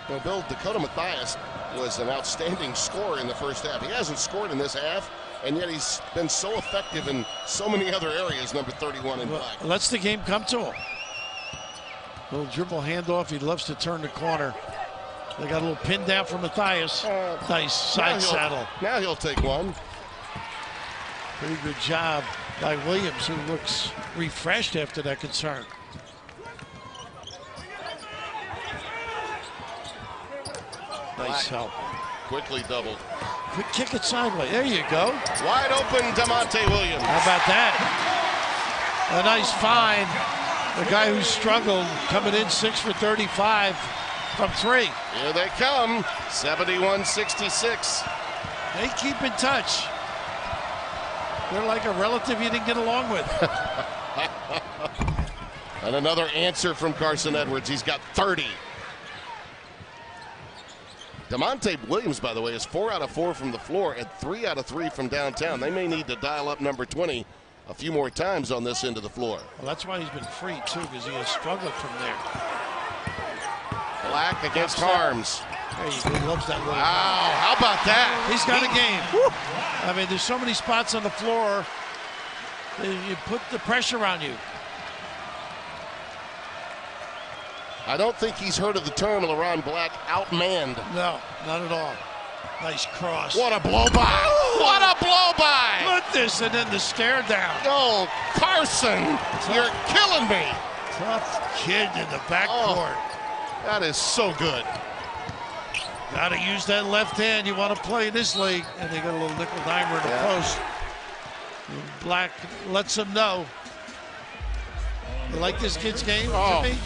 Well, Bill, Dakota Matthias was an outstanding scorer in the first half. He hasn't scored in this half, and yet he's been so effective in so many other areas, number 31 in Black. Lets the game come to him. Little dribble handoff. He loves to turn the corner. They got a little pin down from Matthias. Nice side saddle. Now he'll take one. Pretty good job by Williams, who looks refreshed after that concern. Nice help. Quickly doubled. Quick kick it sideways. There you go. Wide open, DeMonte Williams. How about that? A nice find. The guy who struggled coming in 6 for 35 from 3. Here they come. 71-66. They keep in touch. They're like a relative you didn't get along with. And another answer from Carson Edwards. He's got 30. DeMonte Williams, by the way, is 4 out of 4 from the floor and 3 out of 3 from downtown. They may need to dial up number 20 a few more times on this end of the floor. Well, that's why he's been free, too, because he has struggled from there. Black against Harms. There you go. He loves that little. Wow, how about that? He's got a game. Woo. I mean, there's so many spots on the floor. You put the pressure on you. I don't think he's heard of the term LeRon Black outmanned. No, not at all. Nice cross. What a blow by. What a blow by. Look at this, and then the stare down. Oh, Carson, you're killing me. Tough kid in the backcourt. That is so good. Got to use that left hand. You want to play in this league. And they got a little nickel dimer in the post. And Black lets them know. You like this kid's game, Jimmy?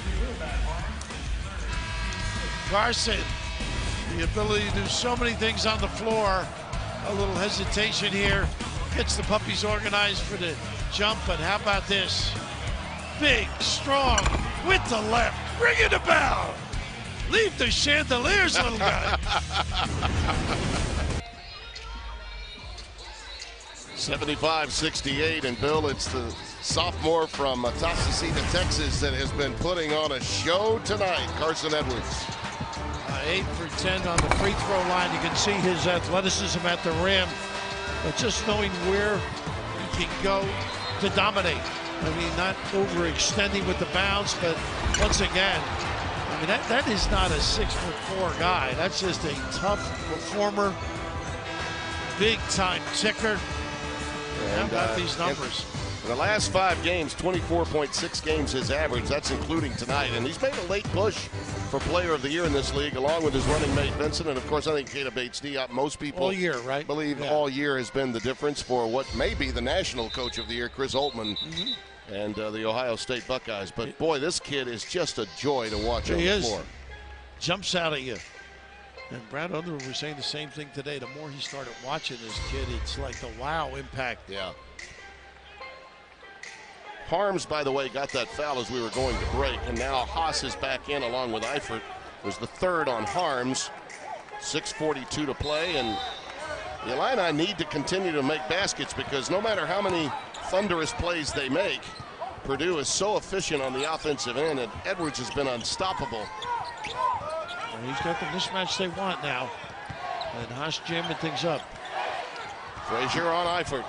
Carson, the ability to do so many things on the floor. A little hesitation here. Gets the puppies organized for the jump. And how about this? Big, strong, with the left. Ringing the bell. Leave the chandeliers, little guy. 75-68, and Bill, it's the sophomore from Atascocita, Texas, that has been putting on a show tonight. Carson Edwards. 8 for 10 on the free throw line. You can see his athleticism at the rim, but just knowing where he can go to dominate. I mean, not overextending with the bounce, but once again, I mean, that is not a 6'4" guy. That's just a tough performer, big-time ticker. How about these numbers? In the last 5 games, 24.6 games his average. That's including tonight. And he's made a late push for Player of the Year in this league, along with his running mate Vincent. And, of course, I think Kata Bates-D, most people all year, right? believe all year has been the difference for what may be the National Coach of the Year, Chris Holtmann. And the Ohio State Buckeyes. But, boy, this kid is just a joy to watch on the floor. Jumps out at you. And Brad Underwood was saying the same thing today. The more he started watching this kid, it's like the wow impact. Yeah. Harms, by the way, got that foul as we were going to break. And now Haas is back in along with Eifert. It was the third on Harms. 6:42 to play. And the Illini need to continue to make baskets because no matter how many thunderous plays they make, Purdue is so efficient on the offensive end, and Edwards has been unstoppable. And he's got the mismatch they want now. And Haas jamming things up. Frazier on Eifert.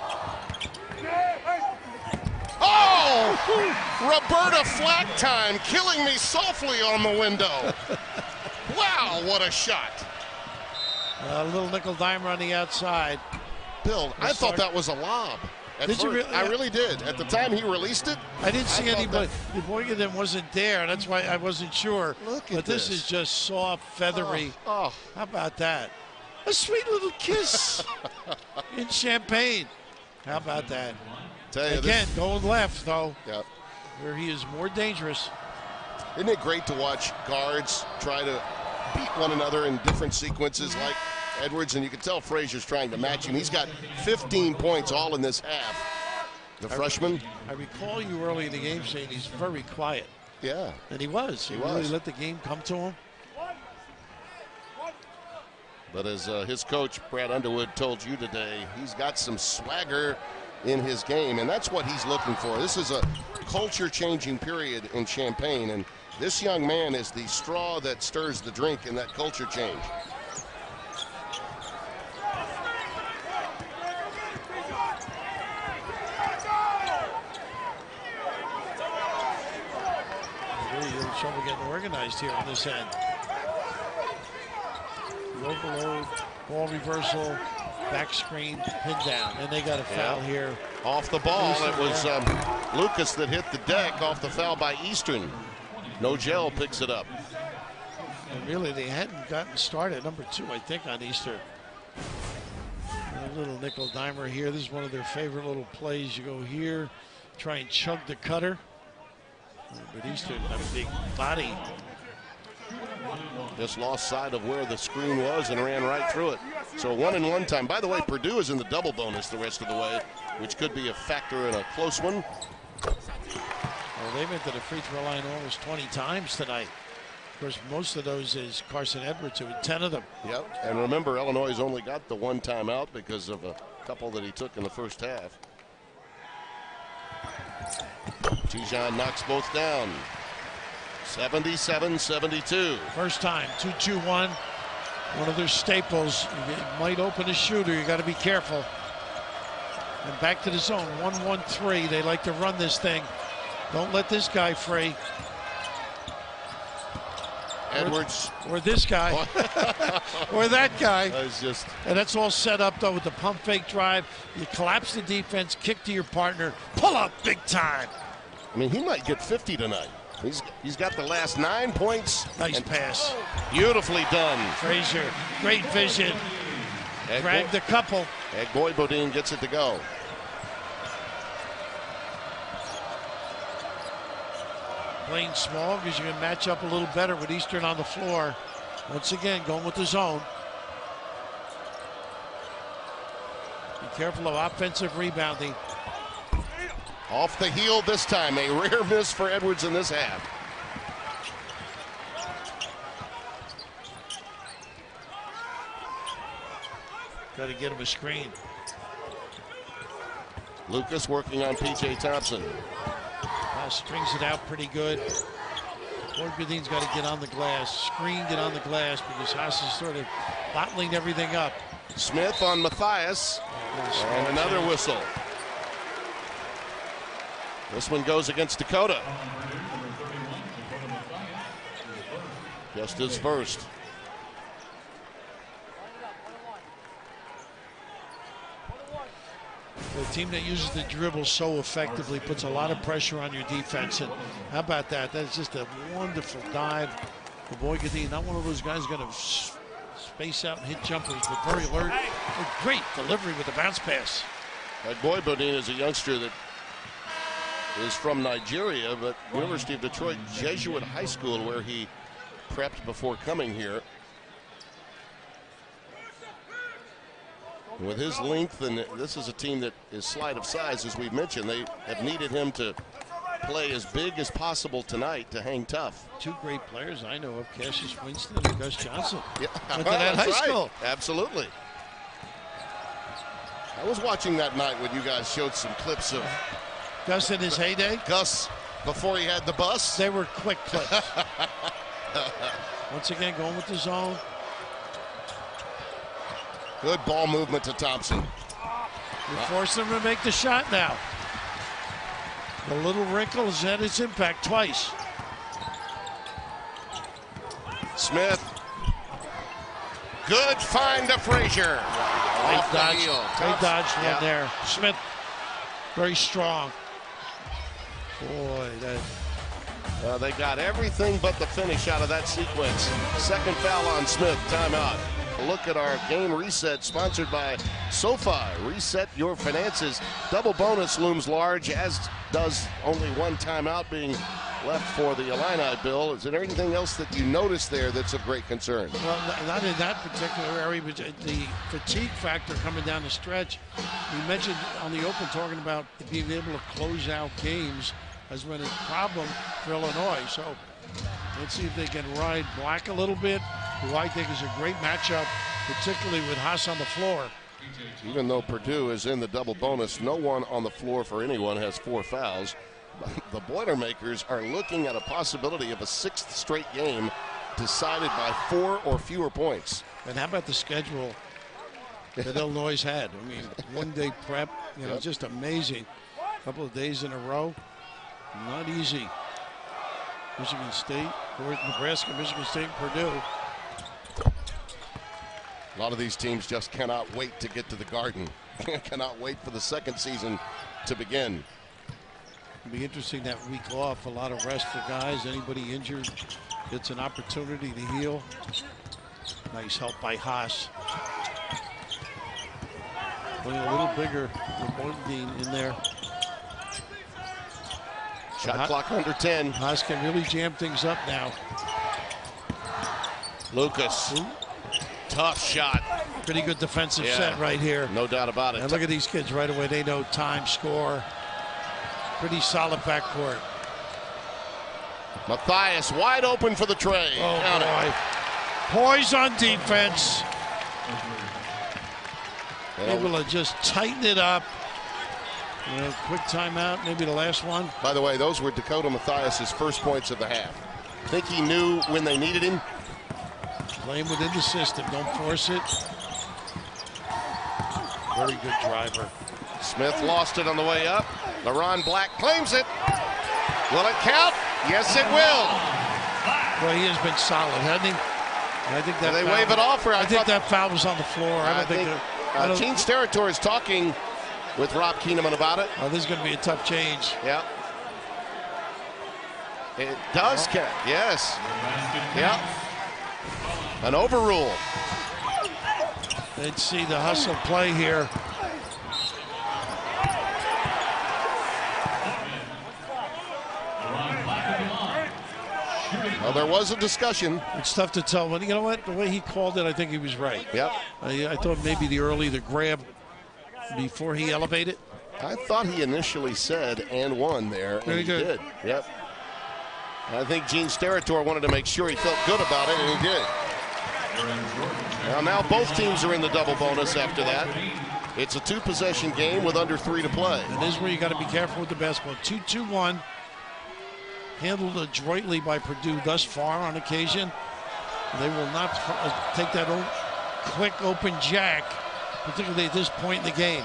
Oh! Roberta Flack time, killing me softly on the window. Wow, what a shot. A little nickel dimer on the outside. Bill, I thought that was a lob. Did you really? I really did. At the time he released it, I didn't see anybody. Boyden wasn't there. That's why I wasn't sure. Look at but this is just soft, feathery. How about that? A sweet little kiss in Champaign. How about that? Tell you again, going left though. Yep. Where he is more dangerous. Isn't it great to watch guards try to beat one another in different sequences like Edwards, and you can tell Frazier's trying to match him. He's got 15 points all in this half. The freshman. I recall you early in the game saying he's very quiet. Yeah. And he was. He really let the game come to him. But as his coach, Brad Underwood, told you today, he's got some swagger in his game, and that's what he's looking for. This is a culture-changing period in Champaign, and this young man is the straw that stirs the drink in that culture change. Trouble getting organized here on this end. Overload, ball reversal, back screen, pin down, and they got a foul here. Off the ball, it was Lucas that hit the deck off the foul by Eastern. No gel picks it up. And really, they hadn't gotten started. Number 2, I think, on Eastern. A little nickel dimer here. This is one of their favorite little plays. You go here, try and chug the cutter. But Eastern got a big body. Just lost sight of where the screen was and ran right through it. So a 1-and-1 time. By the way, Purdue is in the double bonus the rest of the way, which could be a factor in a close one. Well, they've been to the free throw line almost 20 times tonight. Of course, most of those is Carson Edwards, who had 10 of them. Yep, and remember, Illinois has only got the one timeout because of a couple that he took in the first half. Tijon knocks both down. 77-72. First time, 2-2-1. One of their staples. It might open a shooter. You got to be careful. And back to the zone. 1-1-3. They like to run this thing. Don't let this guy free. Edwards. Or this guy. Or that guy. Just... And that's all set up, though, with the pump fake drive. You collapse the defense, kick to your partner, pull up big time. I mean, he might get 50 tonight. He's got the last 9 points. Nice pass. Beautifully done. Frazier, great vision. Dragged a couple. Boy Bodine gets it to go. Playing small because you can match up a little better with Eastern on the floor. Once again, going with the zone. Be careful of offensive rebounding. Off the heel this time. A rare miss for Edwards in this half. Got to get him a screen. Lucas working on P.J. Thompson. Strings it out pretty good. Boyd-Gudin's got to get on the glass. Screen, get on the glass, because Haas is sort of bottling everything up. Smith on Matthias. And another whistle. This one goes against Dakota. Just his first. The team that uses the dribble so effectively puts a lot of pressure on your defense. And how about that? That's just a wonderful dive for Boyd-Gudin. Not one of those guys going to space out and hit jumpers, but very alert. A great delivery with the bounce pass. Boyd-Gudin is a youngster that is from Nigeria, but University of Detroit Jesuit High School, where he prepped before coming here. With his length, and this is a team that is slight of size, as we've mentioned. They have needed him to play as big as possible tonight to hang tough. Two great players I know of, Cassius Winston and Gus Johnson. Yeah, went to that high school. Absolutely. I was watching that night when you guys showed some clips of Gus in his heyday. Gus before he had the bus. They were quick clips. Once again, going with the zone. Good ball movement to Thompson. You force them to make the shot now. The little wrinkle has had its impact twice. Smith. Good find to Frazier. Great dodge one there. Smith, very strong. Boy, that. They got everything but the finish out of that sequence. Second foul on Smith. Timeout. Look at our game reset, sponsored by SoFi. Reset your finances. Double bonus looms large, as does only one timeout being left for the Illini. Bill, is there anything else that you noticed there that's of great concern? Well, not in that particular area, but the fatigue factor coming down the stretch. We mentioned on the open talking about being able to close out games has been a problem for Illinois. So let's see if they can ride Black a little bit, who I think is a great matchup, particularly with Haas on the floor. Even though Purdue is in the double bonus, no one on the floor for anyone has 4 fouls. The Boilermakers are looking at a possibility of a 6th straight game decided by 4 or fewer points. And how about the schedule that Illinois had? I mean, one-day prep, just amazing. A couple of days in a row, not easy. Michigan State, Nebraska, Michigan State, Purdue. A lot of these teams just cannot wait to get to the Garden. Cannot wait for the second season to begin. It'll be interesting that week off. A lot of rest for guys. Anybody injured gets an opportunity to heal. Nice help by Haas. Playing a little bigger with Boyd-Gudin in there. Shot clock under 10. Haas can really jam things up now. Lucas, tough shot. Pretty good defensive set right here. No doubt about it. And look at these kids right away. They know time, score. Pretty solid backcourt. Matthias wide open for the tray. Oh, Count boy. it. Poise on defense. Well, Able to just tighten it up. You know, quick timeout, maybe the last one. by the way, those were Dakota Matthias' first points of the half. I think he knew when they needed him. Playing within the system, don't force it. Very good driver. Smith lost it on the way up. LaRon Black claims it. Will it count? Yes, it will. Well, he has been solid, hasn't he? And I think that They foul, wave it off, or I think that foul was on the floor. I don't think. Gene Steratore is talking with Rob Keeneman about it. Oh, this is going to be a tough change. Yeah. It does count. Yes. Yeah. An overrule. Let's see the hustle play here. Well, there was a discussion. It's tough to tell. But you know what? The way he called it, I think he was right. Yep. I thought maybe the grab before he elevated. I thought he initially said and one there, and Very he good. did. Yep. I think Gene Steratore wanted to make sure he felt good about it, and he did. Now both teams are in the double bonus after that. It's a two-possession game with under 3 to play. And this is where you got to be careful with the basketball. 2-2-1. Handled adroitly by Purdue thus far on occasion. They will not take that quick open jack, particularly at this point in the game.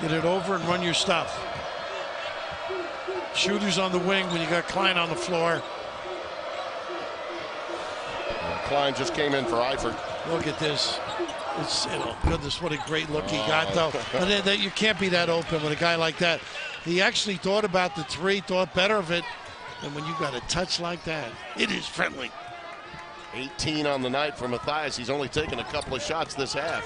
Get it over and run your stuff. Shooters on the wing when you got Klein on the floor. Klein just came in for Eifert. Look at this. It's, goodness, what a great look he got, though. And then you can't be that open with a guy like that. He actually thought about the three, thought better of it. And when you got a touch like that, it is friendly. 18 on the night for Matthias. He's only taken a couple of shots this half.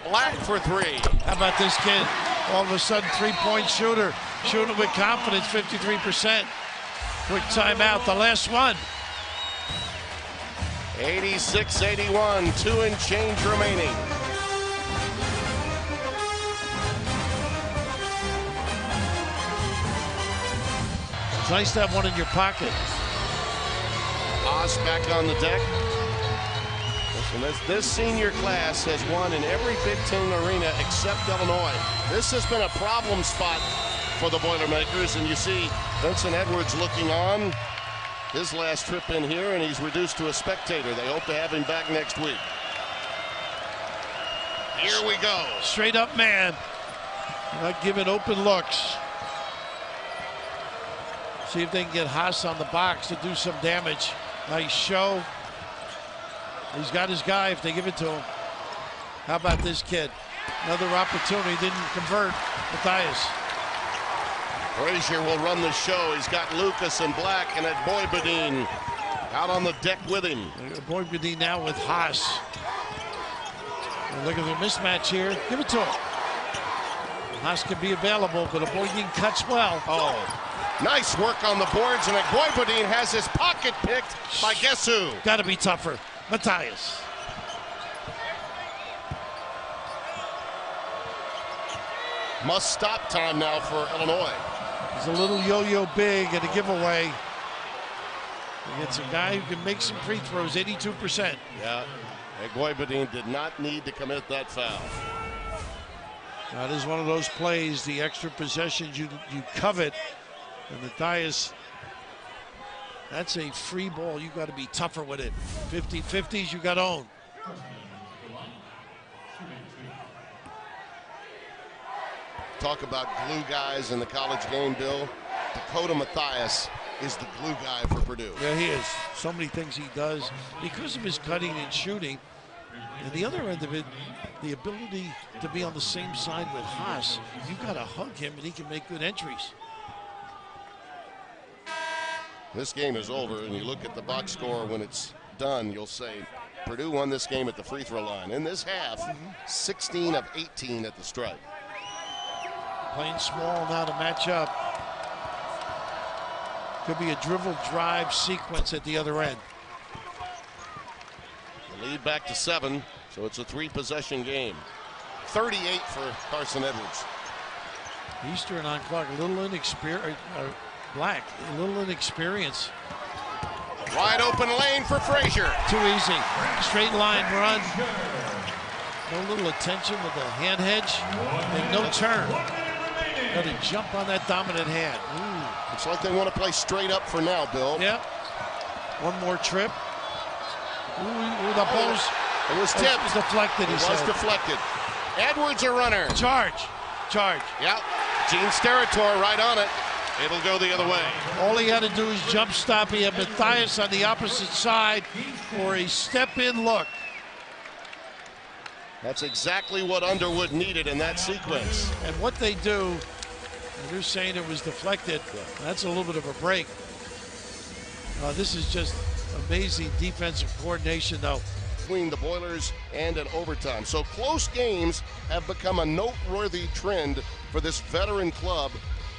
Black for 3. How about this kid? All of a sudden, three-point shooter. Shooting with confidence, 53%. Quick timeout, the last one. 86-81, 2 and change remaining. It's nice to have one in your pocket. Haas back on the deck. This senior class has won in every Big Ten arena except Illinois. This has been a problem spot for the Boilermakers, and you see Vincent Edwards looking on his last trip in here, and he's reduced to a spectator. They hope to have him back next week. Here we go. Straight up man. Not giving open looks. See if they can get Haas on the box to do some damage. Nice show. He's got his guy if they give it to him. How about this kid? Another opportunity, didn't convert. Matthias. Frazier will run the show. He's got Lucas and Black and at Boybadine out on the deck with him. Boybadine now with Haas. And look at the mismatch here. Give it to him. Haas can be available, but Boybadine cuts well. Oh. Nice work on the boards, and Boybadine has his pocket picked by guess who? Got to be tougher. Matthias. Must stop time now for Illinois. He's a little yo-yo big and a giveaway. Against a guy who can make some free throws, 82%. Yeah, Boybadine did not need to commit that foul. That is one of those plays, the extra possessions you covet. And Matthias, that's a free ball. You got to be tougher with it. 50-50s, you got to own. Talk about glue guys in the college game, Bill. Dakota Matthias is the glue guy for Purdue. Yeah, he is. So many things he does because of his cutting and shooting. And the other end of it, the ability to be on the same side with Haas. You got to hug him and he can make good entries. This game is over, and you look at the box score when it's done, you'll say Purdue won this game at the free throw line. In this half, 16 of 18 at the stripe. Playing small now to match up. Could be a dribble drive sequence at the other end. Lead back to 7, so it's a 3-possession game. 38 for Carson Edwards. Eastern on clock, a little inexperienced. Black, a little inexperienced. Wide open lane for Frazier. Too easy. Straight line run. No little attention with the hand hedge. And no turn. Got to jump on that dominant hand. Ooh. Looks like they want to play straight up for now, Bill. Yep. One more trip. Ooh, the balls. It was tipped. It was deflected, It was deflected. Edwards a runner. Charge. Yep. Gene Steratore right on it. It'll go the other way. All he had to do is jump stop. He had Matthias on the opposite side for a step-in look. That's exactly what Underwood needed in that sequence. And what they do, they're saying it was deflected. That's a little bit of a break. This is just amazing defensive coordination, though. Between the Boilers and an overtime. So close games have become a noteworthy trend for this veteran club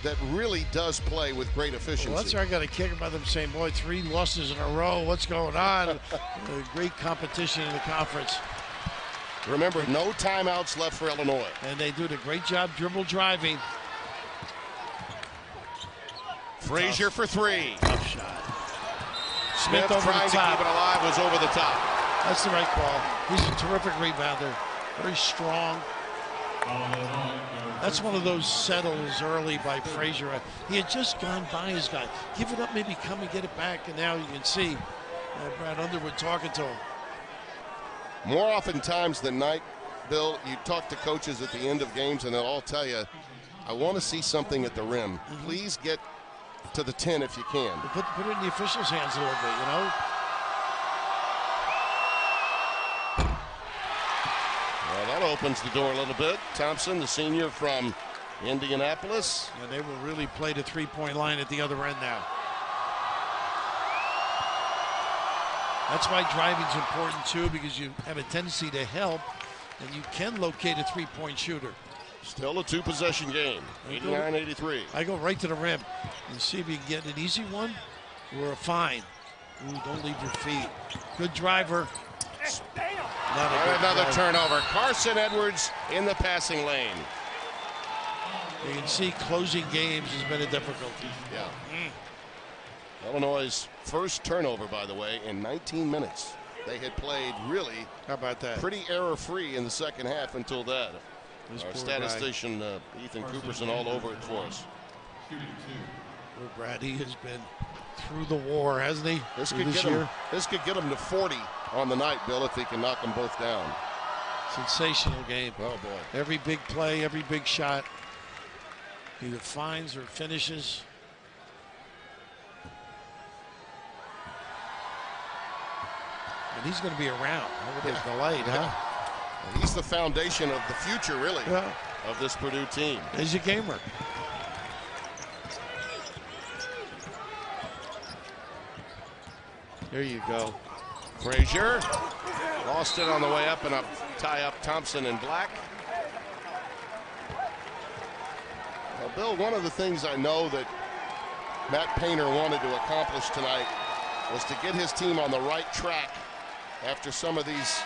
that really does play with great efficiency. Well, that's where I got to kick them by them saying, boy, 3 losses in a row. What's going on? Great competition in the conference. Remember, no timeouts left for Illinois. And they do a great job dribble driving. Frazier for 3. Tough shot. Smith over trying the top. to keep it alive was over the top. That's the right call. He's a terrific rebounder. Very strong. That's one of those settles early by Frazier. He had just gone by his guy. Give it up, maybe come and get it back. And now you can see Brad Underwood talking to him. More oftentimes than not, Bill, you talk to coaches at the end of games and they'll all tell you, I want to see something at the rim. Please get to the 10 if you can. Put it in the officials' hands a little bit, you know. Well, that opens the door a little bit. Thompson, the senior from Indianapolis. And they will really play the three-point line at the other end now. That's why driving's important too, because you have a tendency to help and you can locate a three-point shooter. Still a 2-possession game, 89-83. I go right to the rim and see if you can get an easy one or a fine. Ooh, don't leave your feet. Good driver. Another turnover. Carson Edwards in the passing lane. You can see closing games has been a difficulty. Yeah. Illinois' first turnover, by the way, in 19 minutes. They had played really How about that? pretty error-free in the second half until that. Our statistician, Ethan Cooperson, all over it for us. Well, Brad, he has been through the war, hasn't he? This could get him to 40 on the night, Bill, if he can knock them both down. Sensational game. Oh, boy. Every big play, every big shot, either finds or finishes. And he's going to be around. There's the light, huh? He's the foundation of the future, really, Yeah. of this Purdue team. He's a gamer. There you go. Frazier lost it on the way up and tie up Thompson and Black. Well, Bill, one of the things I know that Matt Painter wanted to accomplish tonight was to get his team on the right track after some of these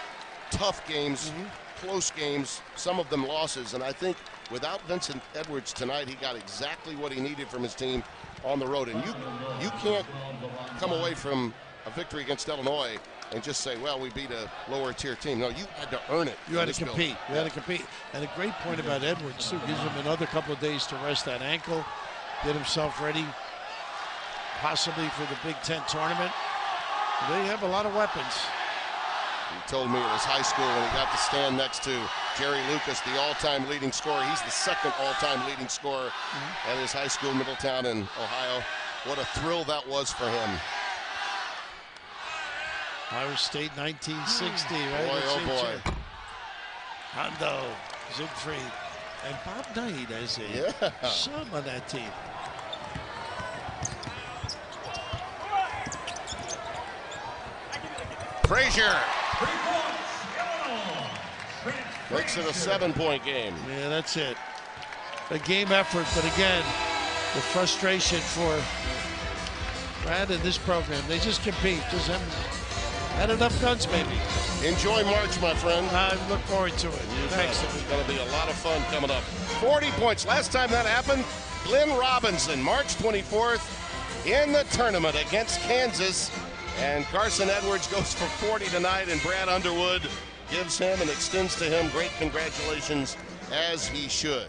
tough games, close games, some of them losses. And I think without Vincent Edwards tonight, he got exactly what he needed from his team on the road. And you can't come away from a victory against Illinois and just say, well, we beat a lower tier team. No, you had to earn it. You had to compete. You had to compete. And a great point about Edwards, too, gives him another couple of days to rest that ankle, get himself ready, possibly for the Big Ten tournament. They have a lot of weapons. He told me at his high school when he got to stand next to Jerry Lucas, the all-time leading scorer. He's the second all-time leading scorer at his high school, Middletown in Ohio. What a thrill that was for him. Iowa State 1960, right? Boy, oh boy. Hondo, Siegfried, and Bob Knight as a sub on that team. Frazier makes it a 7-point game. Yeah, that's it. A game effort, but again, the frustration for Brad and this program. They just compete. Just Had enough guns, maybe. Enjoy March, my friend. I look forward to it. Thanks. It's going to be a lot of fun coming up. 40 points. Last time that happened, Glenn Robinson, March 24th, in the tournament against Kansas. And Carson Edwards goes for 40 tonight, and Brad Underwood gives him and extends to him great congratulations, as he should.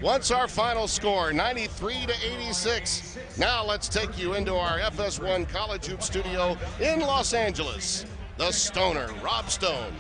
Once our final score, 93-86. Now let's take you into our FS1 College Hoop studio in Los Angeles. The Stoner, Rob Stone.